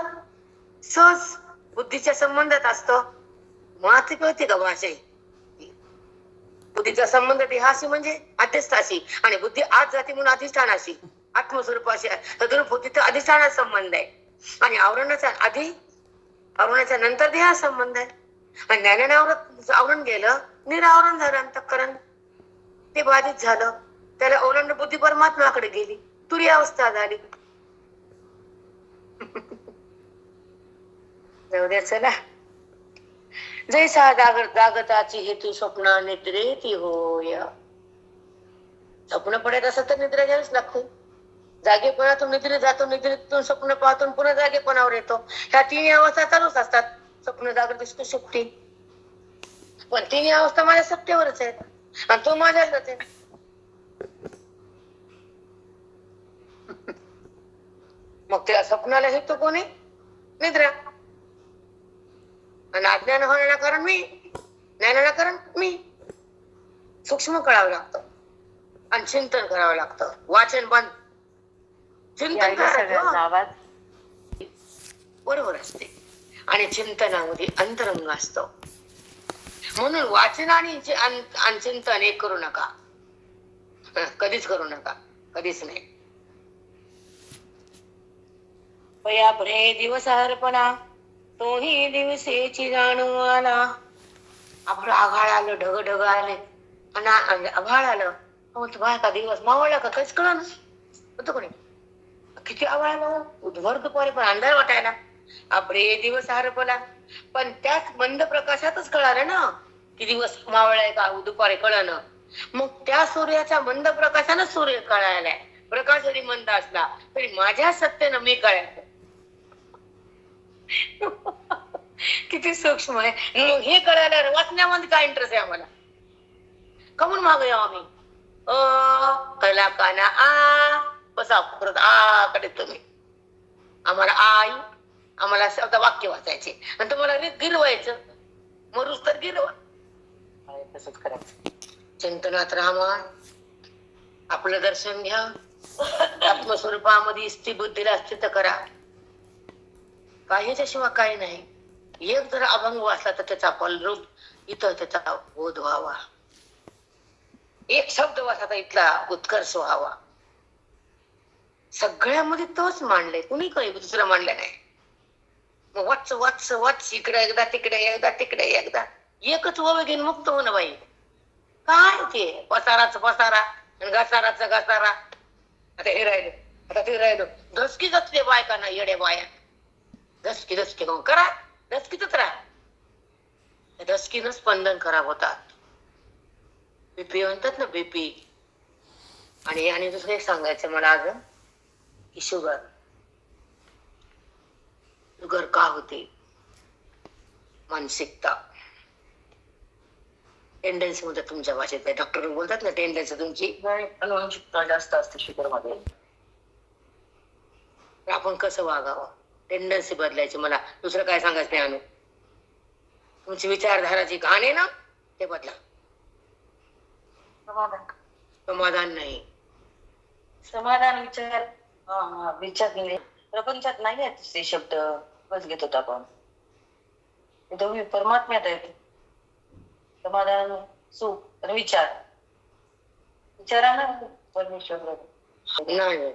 [SPEAKER 1] सहज बुद्धीच्या संबंधात असतं. मुळात कळते का भाषे. बुद्धीचा संबंध देहाशी म्हणजे अध्यस्थाशी आणि बुद्धी आत जाते म्हणून अधिष्ठानाशी आत्मस्वरूपाशी तद्रूप होती तर अधिष्ठानाचा संबंध आहे. आणि आवरणाच्या नंतर देहा संबंध आहे. आणि ज्ञानाने आवरण गेलं, निरावरण झालं अंतःकरण, ते बाधित झालं. त्याला ओलांडून बुद्धी परमात्म्याकडे गेली, तुरी अवस्था झाली. जाऊ द्या चला. जैसा जागताची हेतू स्वप्न निद्रेती होय. स्वप्न पडत असत तर निद्रा घ्यावीच लागते. जागेपणातून निद्रेत जातो, निद्रेतून स्वप्न पाहतो, पुन्हा जागेपणावर येतो. ह्या तिन्ही अवस्था चालूच असतात. स्वप्न, जागृत, सुप्ती. पण तिन्ही अवस्था माझ्या सत्तेवरच आहेत आणि तो माझ्याच आहे. मग त्या स्वप्नाला हेतू कोणी? निद्रा. आणि अज्ञान होण्याला कारण मी, ज्ञानाला कारण मी. सूक्ष्म कळावं लागतं आणि चिंतन करावं लागतं. वाचन बंद, चिंतन करावं. बरोबर असते. आणि चिंतनामध्ये अंतरंग असतो. म्हणून वाचन आणि चिंतन एक करू नका. कधीच करू नका, कधीच नाही. पया प्रे दिवस हरपणा तोही दिवसेची जाणू आला. आपलं आघाळ आलं, ढग ढग आले आणि आभाळ आलं. का दिवस मावळला का काहीच कळलं होतं कोणी. किती आभाळ आलं, उद्भर दुपारी पण अंधार वाटायला. आपले दिवस हरपला. पण त्याच मंद प्रकाशातच कळालं ना की दिवस मावळलाय का दुपारी कळलं. मग त्या सूर्याच्या मंद प्रकाशानं सूर्य कळायलाय. प्रकाश जरी मंद असला तरी माझ्या सत्तेनं मी कळायचं. किती सूक्ष्म आहे. मग हे कळायला वाचण्यामध्ये काय इंटरेस्ट आहे आम्हाला? कमून मागूया आम्ही कळला काना आ बसा परत आ कडे तुम्ही. आम्हाला आई, आम्हाला शब्द वाक्य वाचायचे आणि तुम्हाला गिरवायचं. मरूस तर गिरवा. तसंच करायचं. चिंतनात राहा, आपलं दर्शन घ्या, आत्मस्वरूपामध्ये स्थिर बुद्धीला स्थित करा. ह्याच्याशिवाय काही नाही. एक जर अभंग वाचला तर त्याचा फलरूप इथं त्याचा बोध व्हावा. एक शब्द वाचला तर इथला उत्कर्ष व्हावा. सगळ्यामध्ये तोच मांडलाय, कुणी काही दुसरं मांडलं नाही. मग वाच वाच वाच, इकडे एकदा तिकडे एकदा तिकडे एकदा, एकच ओवे घेऊन मुक्त होणं बाई. काय ते पसाराचं पसारा आणि घसाराचं घसारा. आता हे राहिलो, आता ते राहिलो. धसकी जाते बायकांना, येड्या बाया. धसकी धसकी मग करा, धसकीतच राहा. धसकीनं स्पंदन खराब होतात. बीपी म्हणतात ना, बीपी. आणि दुसरं एक सांगायचं मला अजून की शुगर का होते? मानसिकता, टेंडन्सी मध्ये तुमच्या भाषेत डॉक्टर बोलतात ना, टेंडन्सी तुमची अनुवंशिकता जास्त असते शुगर मध्ये. आपण कसं वागावं, टेंडन्सी बदलायची. मला दुसरं काय सांगायचं नाही. अनु, तुमची विचारधारा जी घाण आहे ना ते बदला. समाधान नाही,
[SPEAKER 2] समाधान विचार विचार प्रपंचात नाही आहेत ते शब्द. बस घेत होता आपण दोन्ही परमात्म्यात आहेत. समाधान, सुख आणि विचार. विचारानं परमेश्वर
[SPEAKER 1] नाही.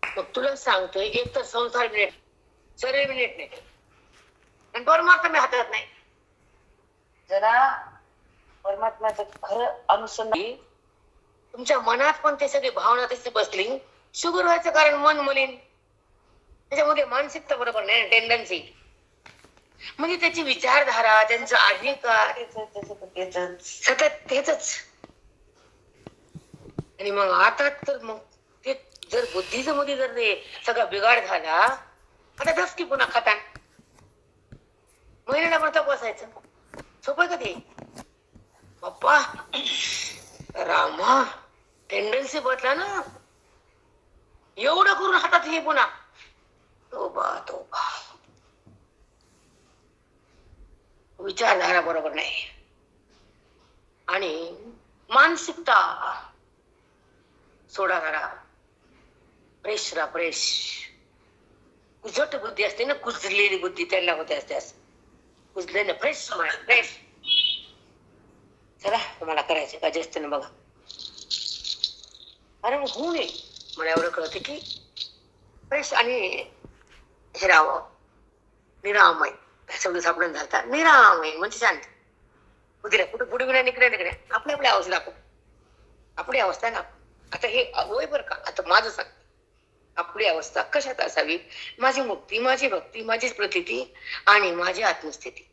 [SPEAKER 1] मग तुला सांगतोय, एक तर संसार मिनिट, शरीर मिनिट नाही आणि परमात्मा मी हातात नाही.
[SPEAKER 2] जरा परमात्म्याचं खरं अनुसंधान.
[SPEAKER 1] तुमच्या मनात पण ते सगळी भावना तशी बसली. शुगर व्हायचं कारण मन मलिन. त्याच्यामध्ये मानसिकता बरोबर नाही, टेंडन्सी म्हणजे त्याची विचारधारा, त्यांचा अधिकार सतत तेच. आणि मग आता तर मग ते जर बुद्धीच मध्ये जर ते सगळा बिघाड झाला, आता दस की पुन्हा खातान महिन्याला पण तपासायचं सोपं का ते? बाप्पा रामा, टेंडन्सी बदला ना, एवढं करून हातात हे पुन्हा तोबा तोबा. विचारधारा बरोबर नाही आणि मानसिकता सोडा करा. फ्रेश राहा, फ्रेश. कुजट बुद्धी असते ना, कुजलेली बुद्धी त्यांना होते असते, कुजले ना, फ्रेश फ्रेश. चला तुम्हाला करायचे का जास्त ना बघा. अरे मग होऊ नये, मला एवढं कळते की फ्रेश आणि हे राहावं निरामय. शब्द सापडून झालता निरामय म्हणजे शांत. कुठे कुठे पुढे विना निकडे तिकडे आपल्या आपल्या अवस्था दाखव, आपली अवस्था ना. आता हे होय बरं का, आता माझं सांग, आपली अवस्था कशात असावी? माझी मुक्ती, माझी भक्ती, माझी प्रतीती आणि माझी आत्मस्थिती,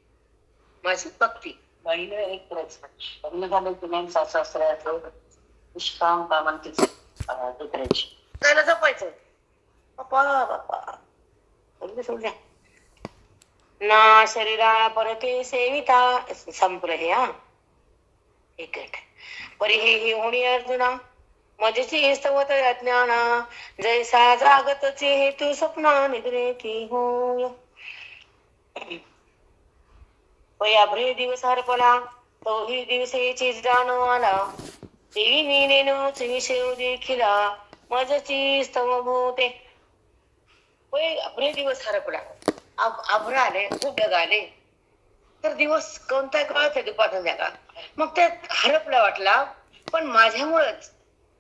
[SPEAKER 1] माझी भक्ती.
[SPEAKER 2] बाईला एक लग्न झालं की नाही सासऱ्याचं निष्काम कामांची करायची,
[SPEAKER 1] त्याला जपायचं. बाप्पा बाप्पा सोडल्या ना शरीरा परते सेविता संप्र हे. हा एक परी हे होणी अर्जुना मजेची स्तवत अज्ञाना जैसा जागतचे हेतू स्वप्ना निद्रे की होय. पयाभ्रे दिवस हरपला तोही दिवसेची जाणो आला, देवी मी नेनोच विषय देखिला मजची स्तव भूते. पयाभ्रे दिवस हरपला, आभ्र आले, खूप ढग आले, तर दिवस कोणता कळत दुपार संध्याकाळ. मग ते हरपला वाटला, पण माझ्यामुळेच,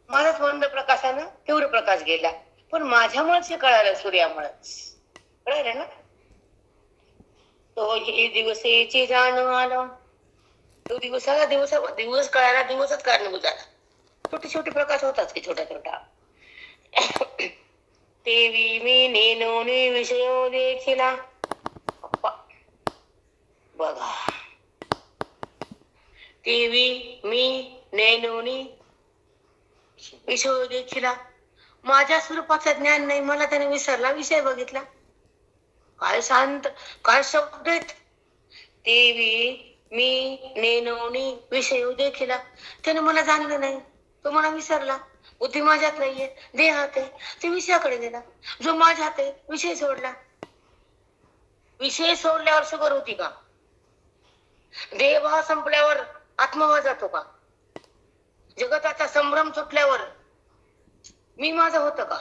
[SPEAKER 1] माझाच मंद प्रकाशानं तीव्र प्रकाश गेला, पण माझ्यामुळेच हे कळालं, सूर्यामुळेच कळालं ना. तो हे दिवसेची जाण आला, तो दिवसाला दिवस कळायला दिवसच कारणीभूत झाला. छोटे छोटे प्रकाश होताच की छोटा छोटा. तेवी मी नेनोनी विषय देखिला. बघा, तेवी मी नेनोनी विषय देखिला, माझ्या स्वरूपाचं ज्ञान नाही, मला त्याने विसरला, विषय बघितला. काय शांत, काय शब्द आहेत. तेवी मी नेनोनी विषय देखिला, त्याने मला जाणलं नाही, तो मला विसरला. बुद्धी माझ्यात नाहीये, देहात आहे, ते विषयाकडे गेला. जो माझ्यात आहे, विषय सोडला. विषय सोडल्यावर शुगर होती का? देहभाव संपल्यावर आत्मभाव जातो का? जगताचा संभ्रम सुटल्यावर मी माझं होतं का?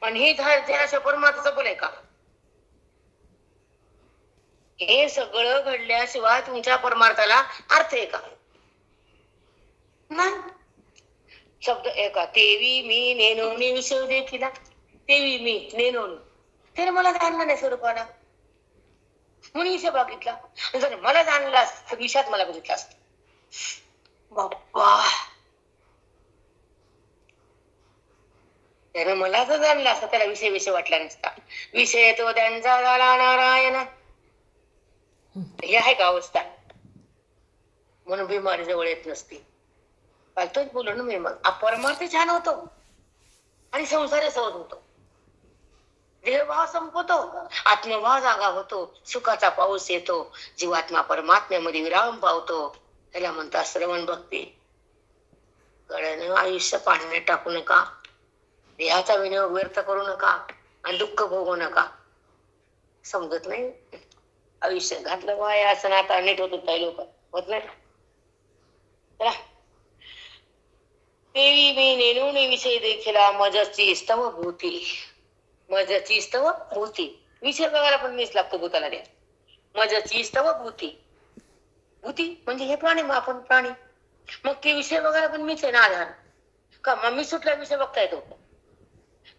[SPEAKER 1] आणि हे झाल्याशिवाय परमात्माचं बोलाय का? हे सगळं घडल्याशिवाय तुमच्या परमार्थाला अर्थ आहे का? नाही. शब्द एका, तेवी मी नेनोनी विषय देखिला, तेवी मी नेनोनी, त्याने मला जाणलं नाही स्वरूपाला, म्हणून विषय बघितला. जर मला जाणला तर विषयात मला बघितला असत. बाप्पा, त्याने मला जर जाणला असता, त्याला विषय विषय वाटला नसता. विषय तो त्यांचा झाला नारायण. हे आहे का अवस्था? म्हणून बिमारी जवळ येत नसते. तोच बोललो ना मी, मग परमार्थ छान होतो आणि संसार सहज होतो. देहभाव संपतो, आत्मभाव जागा होतो, सुखाचा पाऊस येतो, जीवात्मा परमात्म्यामध्ये विराम पावतो. त्याला म्हणतात श्रवण भक्ती. कळलं? आयुष्य पाण्याने टाकू नका, देहाचा विनियोग व्यर्थ करू नका आणि दुःख भोगू नका. समजत नाही, आयुष्य घातलं वाया असं ना. आता नीट होत काही लोक होत नाही. चला, देवी मी नेनोनी विषय देखिला मजची स्तव भूती. मजची स्तव भूती, विषय बघायला पण मीच लागतो भूताला द्या. मजची स्तव भूती. भूती म्हणजे हे प्राणी, मग आपण प्राणी, मग ते विषय बघायला पण मीच आहे ना आधार का? मग मी सुटला विषय बघता येतो?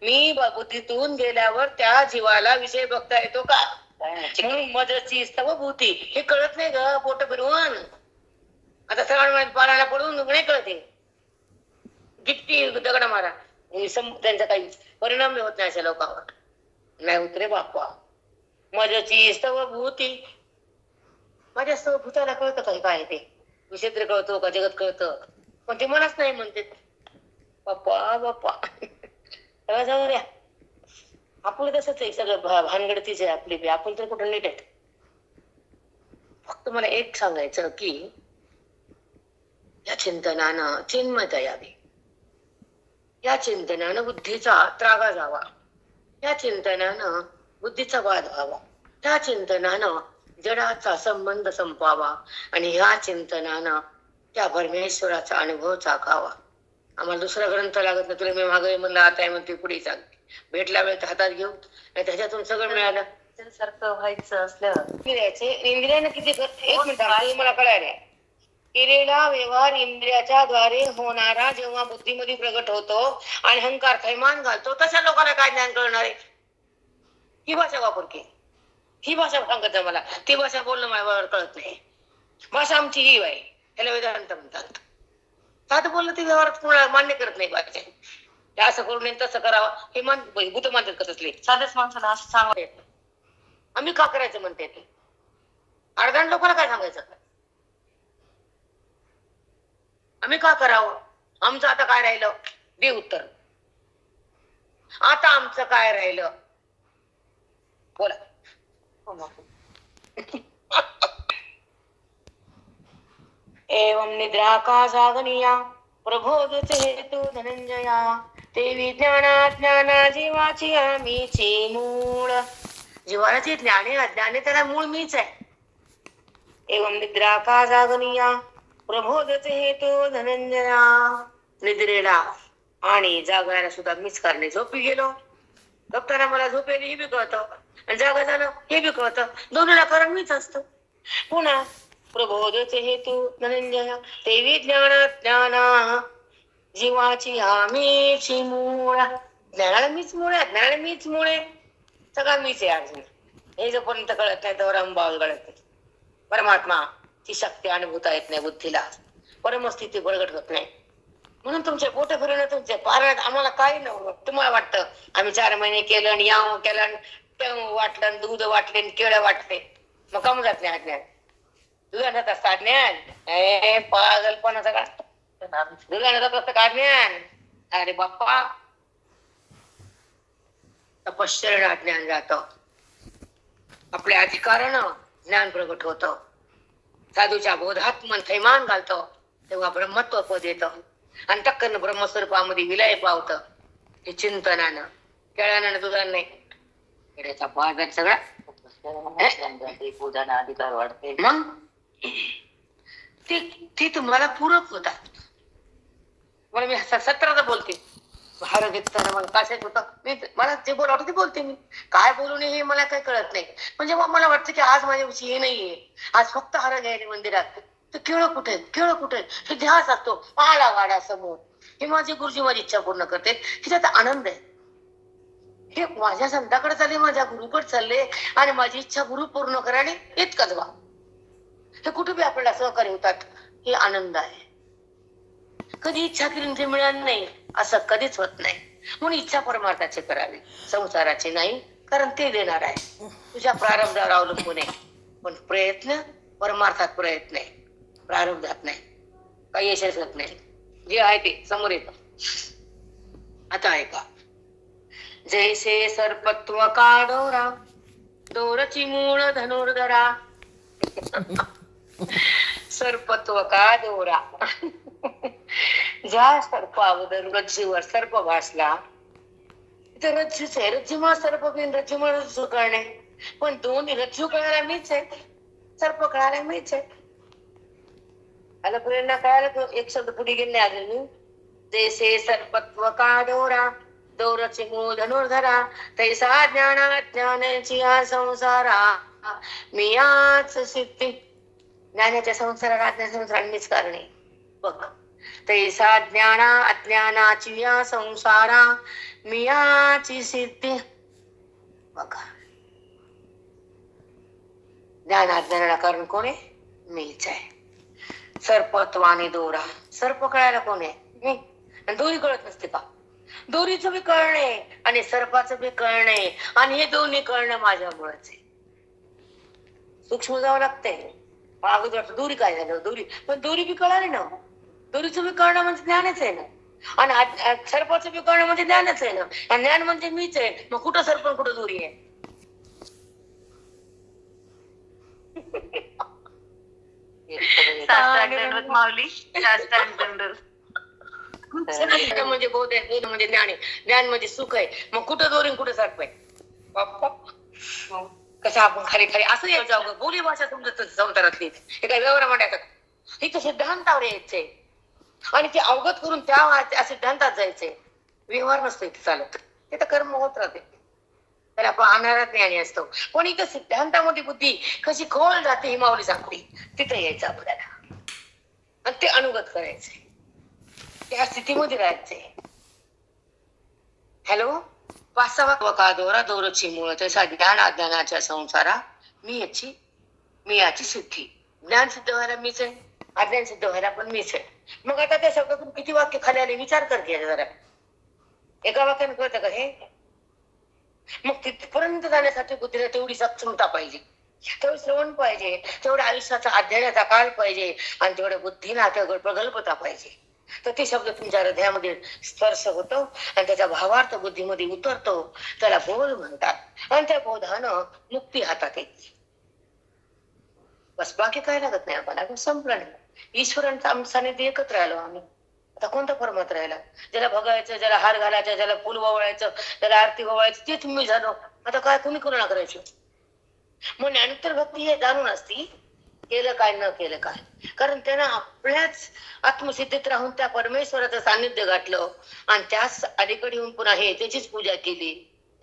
[SPEAKER 1] मी बुद्धीतून गेल्यावर त्या जीवाला विषय बघता येतो का? म्हणून मजची स्तव भूती. हे कळत नाही ग पोट फिरवून. आता श्रावण महिन्यात पाण्याला पडून नाही कळते, किती दगड मारा. त्यांचा काही परिणाम होत नाही अशा लोकांवर. नाही होत रे बाप्पा. माझ्याची स्तवभूती, माझ्या स्तवभूताला कळतं काही काय ते विचित्र कळतो का जगत कळतं, पण ते मलाच नाही म्हणते बाप्पा बाप्पा. जाऊ द्या, आपलं तसंच आहे सगळं, भानगडतीच आहे आपली. आपण तर कुठं नीट आहे. फक्त मला एक सांगायचं की या चिंतनानं चिन्मयता यावी, या चिंतनानं बुद्धीचा त्रागा जावा, या चिंतनानं बुद्धीचा वाद व्हावा, त्या चिंतनानं जडाचा संबंध संपावा आणि ह्या चिंतनानं त्या परमेश्वराचा अनुभव चाकावा. आम्हाला दुसरा ग्रंथ लागत नाही. तुला मी मागे म्हणलं आता आहे म्हणते पुढे सांगते. भेटल्या वेळेत हातात घेऊ आणि त्याच्यातून सगळं मिळालं
[SPEAKER 2] सारखं व्हायचं असल्यावर
[SPEAKER 1] इंद्रियानं किती एक मिनिट मला कळायला. केलेला व्यवहार इंद्रियाच्या द्वारे होणारा जेव्हा बुद्धीमध्ये प्रगट होतो आणि अहंकार थैमान घालतो, तशा लोकांना काय ज्ञान कळणार आहे? ही भाषा वापर की, ही भाषा सांगत मला, ती भाषा बोलणं मला कळत नाही. भाषा आमची ही आहे, त्याला वेदांत म्हणतात. साधं बोललं ते व्यवहारात कोणाला मान्य करत नाही भाषा. ते असं करू नये तसं करावं हे भूत मानतात का तसले?
[SPEAKER 2] साध्याच माणसाला असं सांगता येत.
[SPEAKER 1] आम्ही का करायचं म्हणते ते, अर्ध्या लोकांना काय सांगायचं? आम्ही का करावं? आमचं आता काय राहिलं? दे उत्तर. आता आमचं काय राहिलं? बोला. एवं निद्रा का जागनिया प्रबोधच हेतु धनंजया, ते विज्ञाना जीवाची आम्हीची मूळ. जीवाची ज्ञाने अज्ञाने त्याला मूळ मीच आहे. एवं निद्रा का जागनिया प्रबोधच हेतु धनंजया, निद्रेला आणि जागण्याला सुद्धा मीच करणे. झोपी गेलो, झोपताना मला झोपेल हे बी कळतं आणि जागा झालं हे बी कळतं. दोन्हीला कारण मीच असतं. पुन्हा प्रबोधच हेतु धनंजय, ते विज्ञाना जीवाची आम्हीची मूळ. ज्ञानाला मीच मूळ आहे, ज्ञानाला मीच मूळ आहे, सगळं मीच आहे. अर्जुन हे जोपर्यंत कळत नाही तर अंबावल कळत नाही. परमात्मा ची शक्ती अनुभूता येत नाही बुद्धीला, परमस्थिती बळगट होत नाही. म्हणून तुमचे पोट फिरणं, तुमच्या पारायणात आम्हाला काही नव्हतं. तुम्हाला वाटतं आम्ही 4 महिने केलं आणि याव केलं, तेव्हा वाटलं, दूध वाटले, केळं वाटले, मग कम जात नाही अज्ञान. दुधानं जात असतं ज्ञान, पागलपणा सगळा. दुधानं जात असतं का ज्ञान? अरे बाप्पा, तपश्चर्यानं ज्ञान जात, आपल्या अधिकारानं ज्ञान प्रगट होत, साधूच्या बोधात मन थैमान घालतो, तेव्हा ब्रह्मत्व पद येतं आणि टक्कन ब्रह्मस्वरूपामध्ये विलय पावत. हे चिंतनानं, केळानं, दुधानं नाही. केळ्याचा बाजार सगळा
[SPEAKER 2] अधिकार वाढते.
[SPEAKER 1] मग ते तुम्हाला पूरक होतात. मला मी 17दा बोलते, भारत घेताना मला काशाच होतं, मी मला जे बोलावं ते बोलते. मी काय बोलू नये हे मला काही कळत नाही. म्हणजे मग मला वाटतं की आज माझ्याविषयी हे नाहीये, आज फक्त हार घ्यायला मंदिरात. तर केळं कुठे केळं कुठे हे ध्यास असतो आला वाडा समोर. हे माझे गुरुजी माझी इच्छा पूर्ण करते, त्याच्यात आनंद आहे. हे माझ्या संताकडे चालले, माझ्या गुरुकडे चालले आणि माझी इच्छा गुरु पूर्ण करायला इतकंच व्हा. हे कुठे बी आपल्याला सहकार्य होतात, हे आनंद आहे. कधी इच्छा केली ते मिळालं नाही असं कधीच होत नाही. म्हणून इच्छा परमार्थाची करावी, संसाराची नाही, कारण ते देणार आहे. तुझ्या प्रारब्धावर अवलंबून आहे. पण प्रयत्न परमार्थात प्रयत्न आहे, प्रारब्धात नाही. काही यशच होत नाही. जे आहे ते समोर येतं. आता ऐका. जैसे सर्पत्व का दोरा, दोरची मूळ धनुर्धरा. सर्पत्व का दोरा. ज्या सर्पावर रज्जूवर सर्प भासला, तर रज्जूच आहे. रज्जूमुळे सर्प बिन, रज्जूमुळे रज्जू कळणे. पण दोन्ही रज्जू कळायला मीच आहे, सर्प कळायला मीच आहे. आला प्रेरणा कळायला तो एक शब्द पुढे गेले अजून. जैसे सर्पत्व का दोरा, दोरचे मूळ धनुर्धरा, तैसा ज्ञानाची हा संसारा, मी याच सिद्धी. ज्ञानाच्या संसाराला अज्ञान संसाराला मीच करणे. बघ, तैसा अज्ञानाची या संसारा, मी याची सिद्धी. बघा, ज्ञान अज्ञानाला कारण कोण आहे? मीच आहे. सर्पत्व आणि दोरा, सर्प कळायला कोण आहे? मी. आणि दोरी कळत नसते का? दोरीचं बी कळणे आणि सर्पाचं बी कळणे, आणि हे दोन्ही कळणं माझ्यामुळेच आहे. सूक्ष्म जावं लागतंय. अगोदर दोरी काय झालं, दोरी पण दोरी बी कळाली ना. दोरीचं बी कळणं म्हणजे ज्ञानच आहे ना, आणि सर्पाचं बी कळणं म्हणजे ज्ञानच आहे ना. आणि ज्ञान म्हणजे मीच आहे. मग कुठं सर्प कुठं दोरी आहे?
[SPEAKER 3] माऊली
[SPEAKER 1] म्हणजे बोध आहे, बोध म्हणजे ज्ञान आहे, ज्ञान म्हणजे सुख आहे. मग कुठं दोरी कुठं सर्प आहे? कसं आपण खाली खाली असं यायचं. बोली भाषा तुमचं संसारातली हे काय व्यवहार म्हणतात. हे तर सिद्धांतावर यायचंय आणि ते अवगत करून त्या सिद्धांतात जायचंय. व्यवहार नसतो इथे चालत, ते तर कर्म होत राहते. त्याला पाहणारा ज्ञानी असतो. पण इथं सिद्धांतामध्ये बुद्धी कशी खोल जाते ही माऊली सांगते. तिथं यायचं आपल्याला आणि ते अनुगत करायचंय, त्या स्थितीमध्ये राहायचंय. हॅलो, 5-6 का दोरा दोरची मूळ तसा ज्ञान अज्ञानाच्या संसारा मी याची सिद्धी. ज्ञान सिद्ध व्हायला मीच आहे, अज्ञान सिद्ध व्हायला पण मीच आहे. मग आता त्या शब्दातून किती वाक्य खाली आले विचार कर की जरा. एका वाक्याने कळतं का हे? मग तिथपर्यंत जाण्यासाठी बुद्धीला तेवढी सक्षमता पाहिजे, तेवढं श्रवण पाहिजे, तेवढ्या आयुष्याचा अध्ययनाचा काळ पाहिजे, आणि तेवढ्या बुद्धीला प्रगल्भता पाहिजे. तर ते शब्द तुमच्या हृदयामध्ये स्पर्श होतो आणि त्याचा भावार्थ बुद्धीमध्ये उतरतो. त्याला बोध म्हणतात. आणि त्या बोधानं मुक्ती हातात येते. बस, बाकी काय लागत नाही आपण संपलं नाही. ईश्वरांचा अंशाने ते एकत्र राहिलो आम्ही. आता कोणता फॉर्मात राहिला? ज्याला भगायचं, ज्याला हार घालायचं, ज्याला फुल ववायचं, ज्याला आरती ववायचं, ते तुम्ही झालो. आता काय तुम्ही करू करायचं? मग ज्ञानोत्तर भक्ती हे जाणून असती केलं काय न केलं काय. कारण त्यानं आपल्याच आत्मसिद्धीत राहून त्या परमेश्वराचं सानिध्य गाठलं आणि त्याच अलीकडे येऊन पुन्हा हे त्याचीच पूजा केली.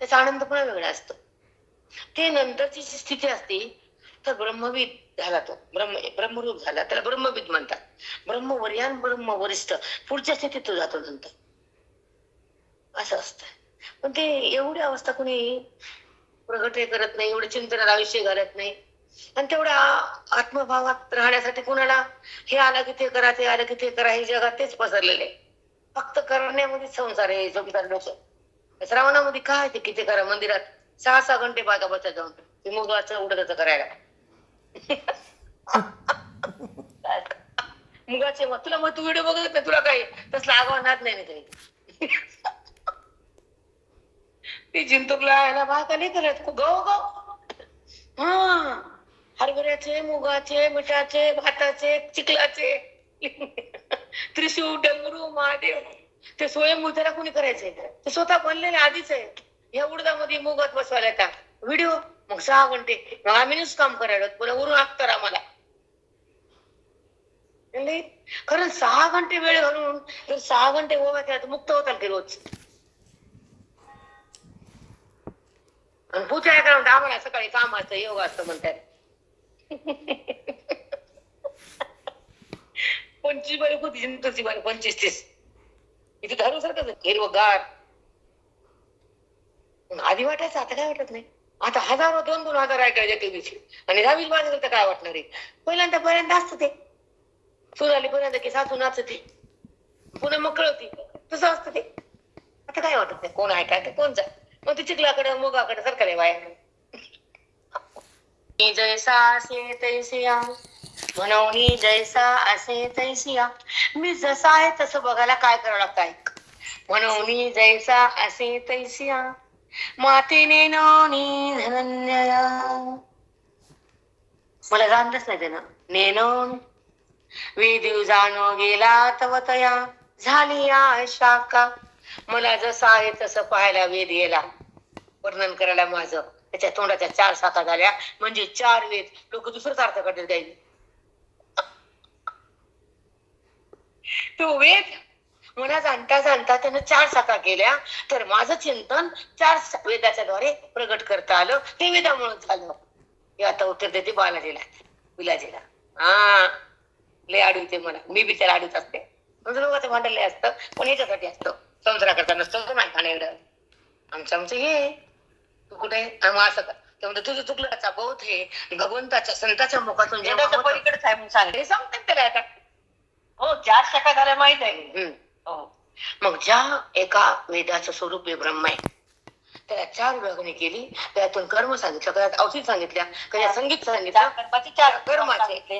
[SPEAKER 1] त्याचा आनंद पुन्हा वेगळा असतो. ते नंतरची स्थिती असते तर ब्रह्मविद झाला, तो ब्रह्मरूप झाला, त्याला ब्रह्मविद म्हणतात. ब्रह्मवर्यान ब्रह्म वरिष्ठ, पुढच्या स्थितीत तो जातो नंतर. असं असतं. पण ते एवढी अवस्था कोणी प्रगट करत नाही, एवढे चिंतनाला आयुष्य घालत नाही. आणि तेवढ्या आत्मभावात राहण्यासाठी कोणाला हे आलं की ते करा, ते आलं की ते करा, हे जगात तेच पसरलेले. फक्त करण्यामध्ये संसार आहे. संसार लोक श्रावणामध्ये काय ते किती करा, मंदिरात 6-6 घंटे बागा बसत जाऊन ते मुगाचं उडदाचं करायला. मुगाचे मग तुला, मग तू व्हिडिओ बघत नाही, तुला काही तसला आगवणार नाही काही. ते जिंतूरला यायला भागा नाही करत गहू गहू. हा, हरभऱ्याचे, मुगाचे, मिठाचे, भाताचे, चिखलाचे, त्रिशूळ, डमरू, महादेव, ते स्वयंभू त्याला कोणी करायचंय? ते स्वतः बनलेले आधीच आहे. या उडदामध्ये मुगात बसवायला येतात व्हिडिओ. मग 6 घंटे मग आम्हीच काम करायला पुन्हा वरून आखतर आम्हाला. कारण 6 घंटे वेळ घालून जर 6 घंटे ओवा केला तर मुक्त होताल की रोज. आणि पूजा करा म्हणतात आम्हाला सकाळी काम असतं, योग असतं म्हणतात. 25 बारी होती जिंतूरची बारी, 25-30 इथे धरू सारखं हिरवगार. आधी वाटायचं, आता काय वाटत नाही. आता 1000 2-2 हजार ऐकायचे टीव्हीची, आणि 10-20 बाजूला तर काय वाटणार आहे? पहिल्यांदा असतं ते सुनाली पर्यंत की सासू नाचते पुन्हा मग कळती, तसं असतं ते. आता काय वाटत नाही, कोण ऐकायचं कोणचा. मग ते चिखलाकडे मुगाकडे सरकार आहे बाया. जैसा असे तैसिया म्हणून जैसा असे तैसिया. मी जसा आहे तसं बघायला काय करावं लागतं ऐक. म्हणून जैसा असे तैसिया मातेने नोनी धनंजया. मला जाणलंच नाही त्यानं. नेनोन वेदीव जाणो गेला तवतया झाली या शाखा. मला जसं आहे तसं पाहायला वेद गेला, वर्णन करायला माझं. त्याच्या तोंडाच्या 4 शाखा झाल्या म्हणजे 4 वेद. लोक दुसरंच अर्थ करतात काही. तो वेद मला जाणता जाणता त्यानं 4 शाखा केल्या, तर माझं चिंतन 4 वेदाच्या द्वारे प्रगट करता आलं. ते वेदामुळे झालं. हे आता उत्तर देते बालाजीला, विलाजीला. हा, लय आडवते मला, मी बी त्याला आडवत असते. लोकांचं भांडले असतं, पण याच्यासाठी असतं, संसारा करता नसतं नाही खाण्याकडं. आमचं हे तू कुठे असं कर. त्यामुळे तुझं चुकल्याचा बहुत हे भगवंताच्या संताच्या मुखातून पलीकडेच आहे म्हणून सांगते. सांगते त्याला आता.
[SPEAKER 2] हो, 4 शाखा झाल्या माहित आहे.
[SPEAKER 1] मग ज्या एका वेदाचं स्वरूप हे ब्रह्म आहे, त्याला 4 विभागणी केली. त्यातून कर्म सांगितलं, त्यात औषध सांगितल्या, त्यात संगीत सांगितलं, कर्माचे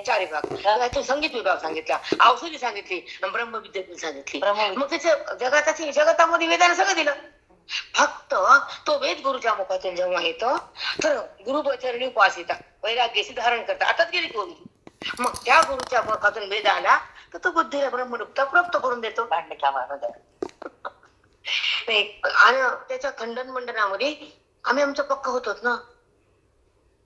[SPEAKER 1] 4 विभाग, त्यातून संगीत विभाग सांगितला, औषधी सांगितली, ब्रह्मविद्या सांगितली. मग त्याच्या जगतामध्ये वेदाने सगळं दिलं. फक्त तो वेद गुरुच्या मुखातून जेव्हा येतो तर गुरुचरणी उपासिता वैराग्याशी धारण करता आताच गेली कोणी. मग त्या गुरुच्या मुखातून वेद आला तर तो बुद्धीला ब्रह्मनुक्ता प्राप्त करून देतो. आणि त्याच्या खंडन मंडनामध्ये आम्ही आमचं पक्क होतोच ना.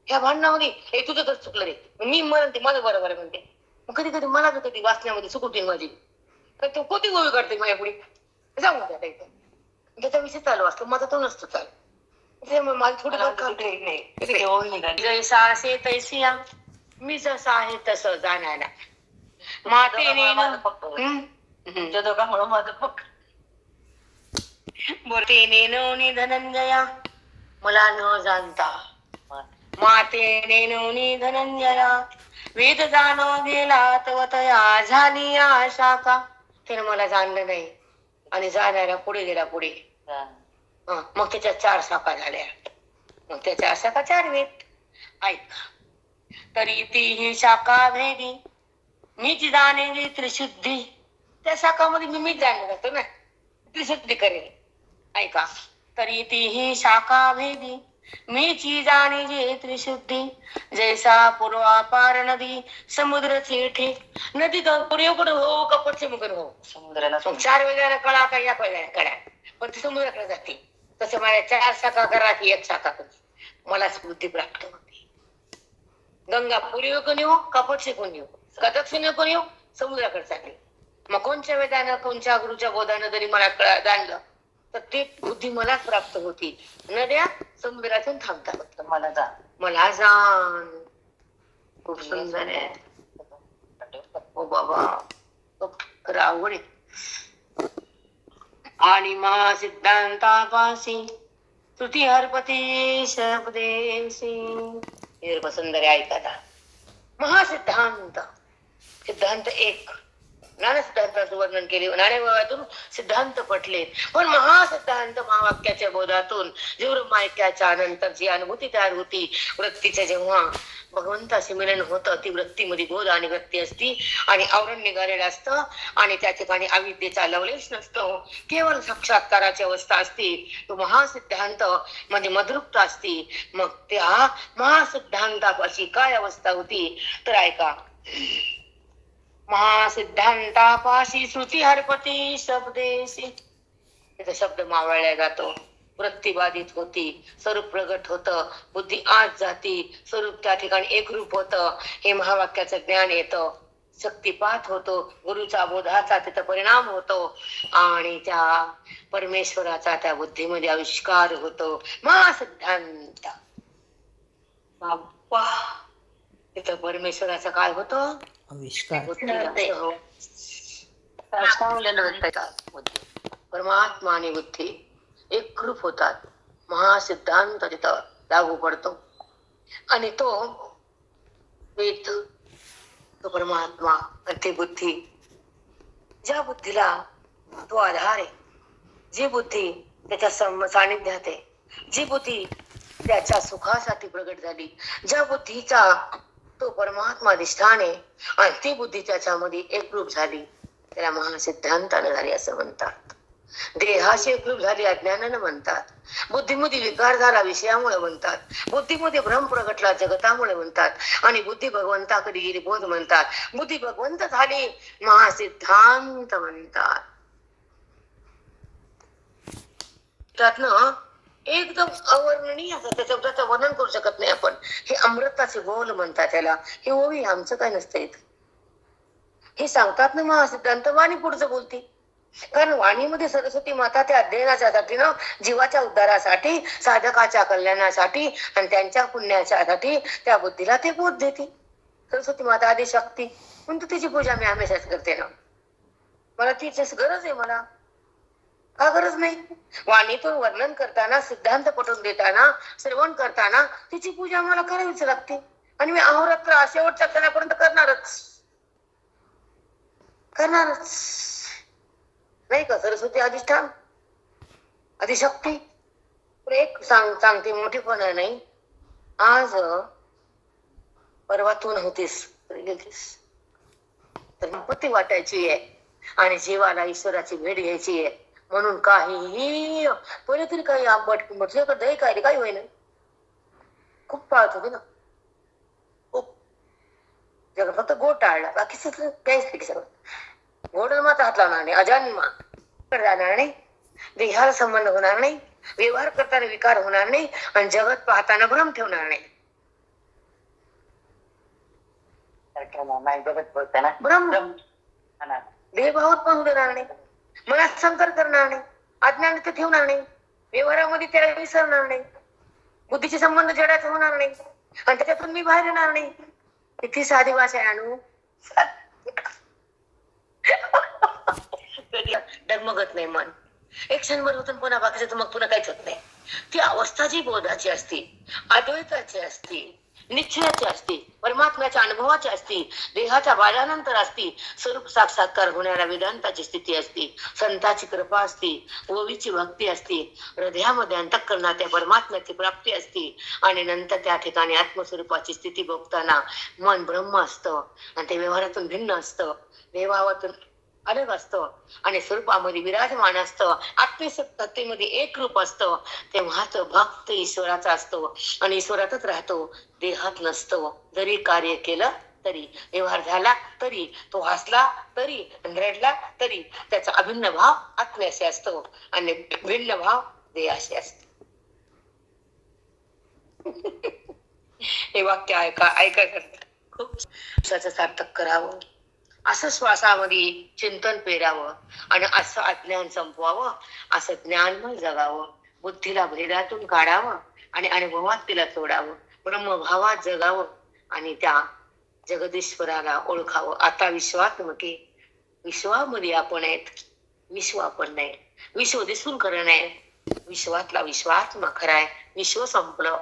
[SPEAKER 1] ह्या भांडणामध्ये हे तुझं तर चुकलं रे, मी म्हणते माझं बरोबर म्हणते. मग कधी कधी मला कधी वाचण्यामध्ये चुकवते माझी, तर तू कोणती गोळी काढते माझ्या पुढे सांगू द्या. त्याचा विषय चालू असतो, माझा तो नसतो चालू. माझी थोडी जैसा असे तैसिया, मी जसा आहे तसं जाणायला मातेने बोलतेने धनंजया मला न जाणता, मातेने नवनी धनंजया वेद जाणून गेला तवतया झाली आशा का. त्याने मला जाणलं नाही आणि जाणाऱ्या पुढे गेला पुढे. मग त्याच्या 4 शाखा झाल्या. मग त्याच्या शाखा 4 वेद. ऐका, तरी ती ही शाखा भेदी मीच जाणे त्रिशुद्धी. त्या शाखामध्ये मीच जाणलं जातो ना, त्रिशुद्धी करेल. ऐका, तरी ती ही शाखा भेदी मीची जाणे जे त्रिशुद्धी. जैसा पूर्वापार नदी समुद्र थेठे. नदी पूर्व कुठं हो का पश्चिम कुठं हो, समुद्राला 4 वेगळ्या कळा का या वेगळ्या कळ्या, पण ती समुद्राकडे जाते. तसं माझ्या 4 शाखा करा की 1 शाखा करा, मलाच बुद्धी प्राप्त होते. गंगा पूर्व कोण येऊ का पश्चिम कोण येऊ का दक्षिण कोण येऊ, समुद्राकडे जाते. मग कोणत्या वेदानं कोणत्या गुरुच्या बोधानं जरी मला जाणलं तर ते बुद्धी मलाच प्राप्त होती. नद्या समुद्रातून थांबतात. फक्त मला जाण खूप सुंदर आहे. ओ बाबा रावणे आणि महा सिद्धांतापासी तुती हरपती शब्देशी. सुंदर आहे. ऐका, महासिद्धांत सिद्धांत 1 नाना सिद्धांताचं वर्णन केले, नाण्यातून सिद्धांत पटले. पण महासिद्धांत महावाक्याच्या बोधातून जेवढं मायक्याच्या नंतर जी अनुभूती तयार होती वृत्तीच्या, जेव्हा भगवंताशी मिलन होतं ती वृत्तीमध्ये बोध आणि वृत्ती असती आणि आवरण निघालेलं असतं आणि त्या ठिकाणी अविद्येचा लवलेश नसतो, केवळ साक्षात्काराची अवस्था असते. तो महासिद्धांत मध्ये मधुरूपता असते. मग त्या महासिद्धांतापाशी काय अवस्था होती तर ऐका, महासिद्धांतापाशी श्रुती हरपती शब्देशी. त्याचा शब्द मावळला जातो, वृत्ती बाधित होती, स्वरूप प्रगट होतं, बुद्धी आत जाती, स्वरूप त्या ठिकाणी एकरूप होतं. हे महावाक्याचं ज्ञान येतं, शक्तिपात होतो, गुरुचा बोधाचा तिथं परिणाम होतो आणि त्या परमेश्वराचा त्या बुद्धीमध्ये आविष्कार होतो. महासिद्धांत तिथं परमेश्वराचा काय होतो आविष्कार. परमात्मा आणि बुद्धी एकरूप होतात. महासिद्धांत तिथं लागू पडतो आणि तो वेद, तो परमात्मा आणि ती बुद्धी, ज्या बुद्धीला तो आधार आहे, जी बुद्धी त्याच्या सानिध्यात आहे, जी बुद्धी त्याच्या सुखासाठी प्रगट झाली, ज्या बुद्धीचा तो परमात्मा अधिष्ठान आहे आणि ती बुद्धी त्याच्यामध्ये एकरूप झाली, त्याला महासिद्धांतानं झाली असं म्हणतात. देहाशी एकरूप झाली अज्ञानानं म्हणतात. बुद्धीमध्ये विकार झाला विषयामुळे म्हणतात. बुद्धीमध्ये भ्रम प्रगटला जगतामुळे म्हणतात आणि बुद्धी भगवंताकडे गेली बोध म्हणतात. बुद्धी भगवंत झाली महासिद्धांत म्हणतात. त्यातनं एकदम अवर्णनीय असं त्या शब्दाचं वर्णन करू शकत नाही आपण. हे अमृताचे बोल म्हणतात त्याला. हे ओवी आमचं काय नसतं इथं. हे सांगतात ना महासिद्धांत, वाणी पुढचं बोलते. कारण वाणीमध्ये सरस्वती माता त्या अध्ययनासाठी ना, जीवाच्या उद्धारासाठी, साधकाच्या कल्याणासाठी आणि त्यांच्या पुण्यासाठी त्या बुद्धीला ते बोध देते. सरस्वती माता आदी शक्ती म्हणून तिची पूजा मी हमेशाच करते ना. मला तिची गरज आहे. मला का गरज नाही? वाणीतून वर्णन करताना, सिद्धांत पटवून देताना, श्रवण करताना तिची पूजा मला करावीच लागते आणि मी अहोरात्र शेवटच्या क्षणापर्यंत करणारच. नाही का? सरस्वती अधिष्ठान, अधिशक्ती. एक सांगते मोठेपणा नाही. आज परवा तू नव्हतीस, गेलीस, तर संपत्ती वाटायची आहे आणि जीवाला ईश्वराची भेट घ्यायची आहे. म्हणून काहीही पहिले तरी काही आंबट म्हटलं का दही काय काही होईना. खूप पाळत होते ना, खूप. जग फक्त गोड टाळला, बाकी सगळं काहीच सगळं गोड मात्र हात लावणार नाही, अजान्मा जाणार नाही, देहाला संबंध होणार नाही, व्यवहार करताना विकार होणार नाही आणि जगत पाहताना भ्रम ठेवणार नाही.
[SPEAKER 2] जगत बोलताना
[SPEAKER 1] भ्रम देहभावात पण होऊ देणार नाही, मनात संकर करणार नाही, अज्ञान ते ठेवणार नाही, व्यवहारामध्ये त्याला विसरणार नाही, बुद्धीचे संबंध जडाचा होणार नाही आणि त्याच्यातून मी बाहेर येणार नाही. किती साधी भाषा आहे अनु. डगमगत नाही मन. एक क्षणभर होतं पुन्हा बाकीचं मग पुन्हा काहीच होत नाही. ती अवस्था जी बोधाची असते, अद्वैताची असते, निश्चयाची असते, परमात्म्याच्या अनुभवाची असते, देहाच्या बाळानंतर असते, स्वरूप साक्षात्कार होण्याला वेदांताची स्थिती असते, संतांची कृपा असते, ओवीची भक्ती असते, हृदयामध्ये अंतःकरणात त्या परमात्म्याची प्राप्ती असते आणि नंतर त्या ठिकाणी आत्मस्वरूपाची स्थिती भोगताना मन ब्रह्म असतं आणि ते व्यवहारातून भिन्न असतं, देहभावातून अलग असतं आणि स्वरूपामध्ये विराजमान असतं, आत्मसत्तेमध्ये एक रूप असतं. तेव्हा तो भक्त ईश्वराचा असतो आणि ईश्वरातच राहतो, देहात नसतो. जरी कार्य केलं तरी, व्यवहार झाला तरी, तो हसला तरी, रडला तरी, त्याचा अभिन्न भाव आत्म्याशी असतो आणि भिन्न भाव देहाशी असतो. हे वाक्य ऐका खूप सार्थक करावं, असं श्वासामध्ये चिंतन पेरावं आणि असं अज्ञान संपवावं, असं ज्ञानमय जगावं, बुद्धीला भेदातून काढावं आणि अनुभवात तिला सोडावं, ब्रह्मभावात जगावं आणि त्या जगदीश्वराला ओळखावं. आता विश्वात्मके, विश्वामध्ये आपण आहेत, विश्व आपण नाही. विश्व दिसून खरं नाही, विश्वातला विश्वात्मा खराय. विश्व संपलं.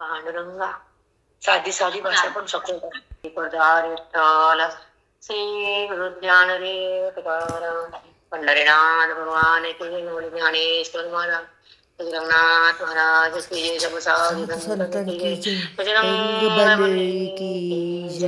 [SPEAKER 1] पांडुरंगा साधी भाषा पण शकतो. श्री गुरु ज्ञान रे पंढरीनाथ भगवान ज्ञानेश्वर महाराज, रंगनाथ महाराज, श्री जय
[SPEAKER 3] संत की जय, रंग बले की जय.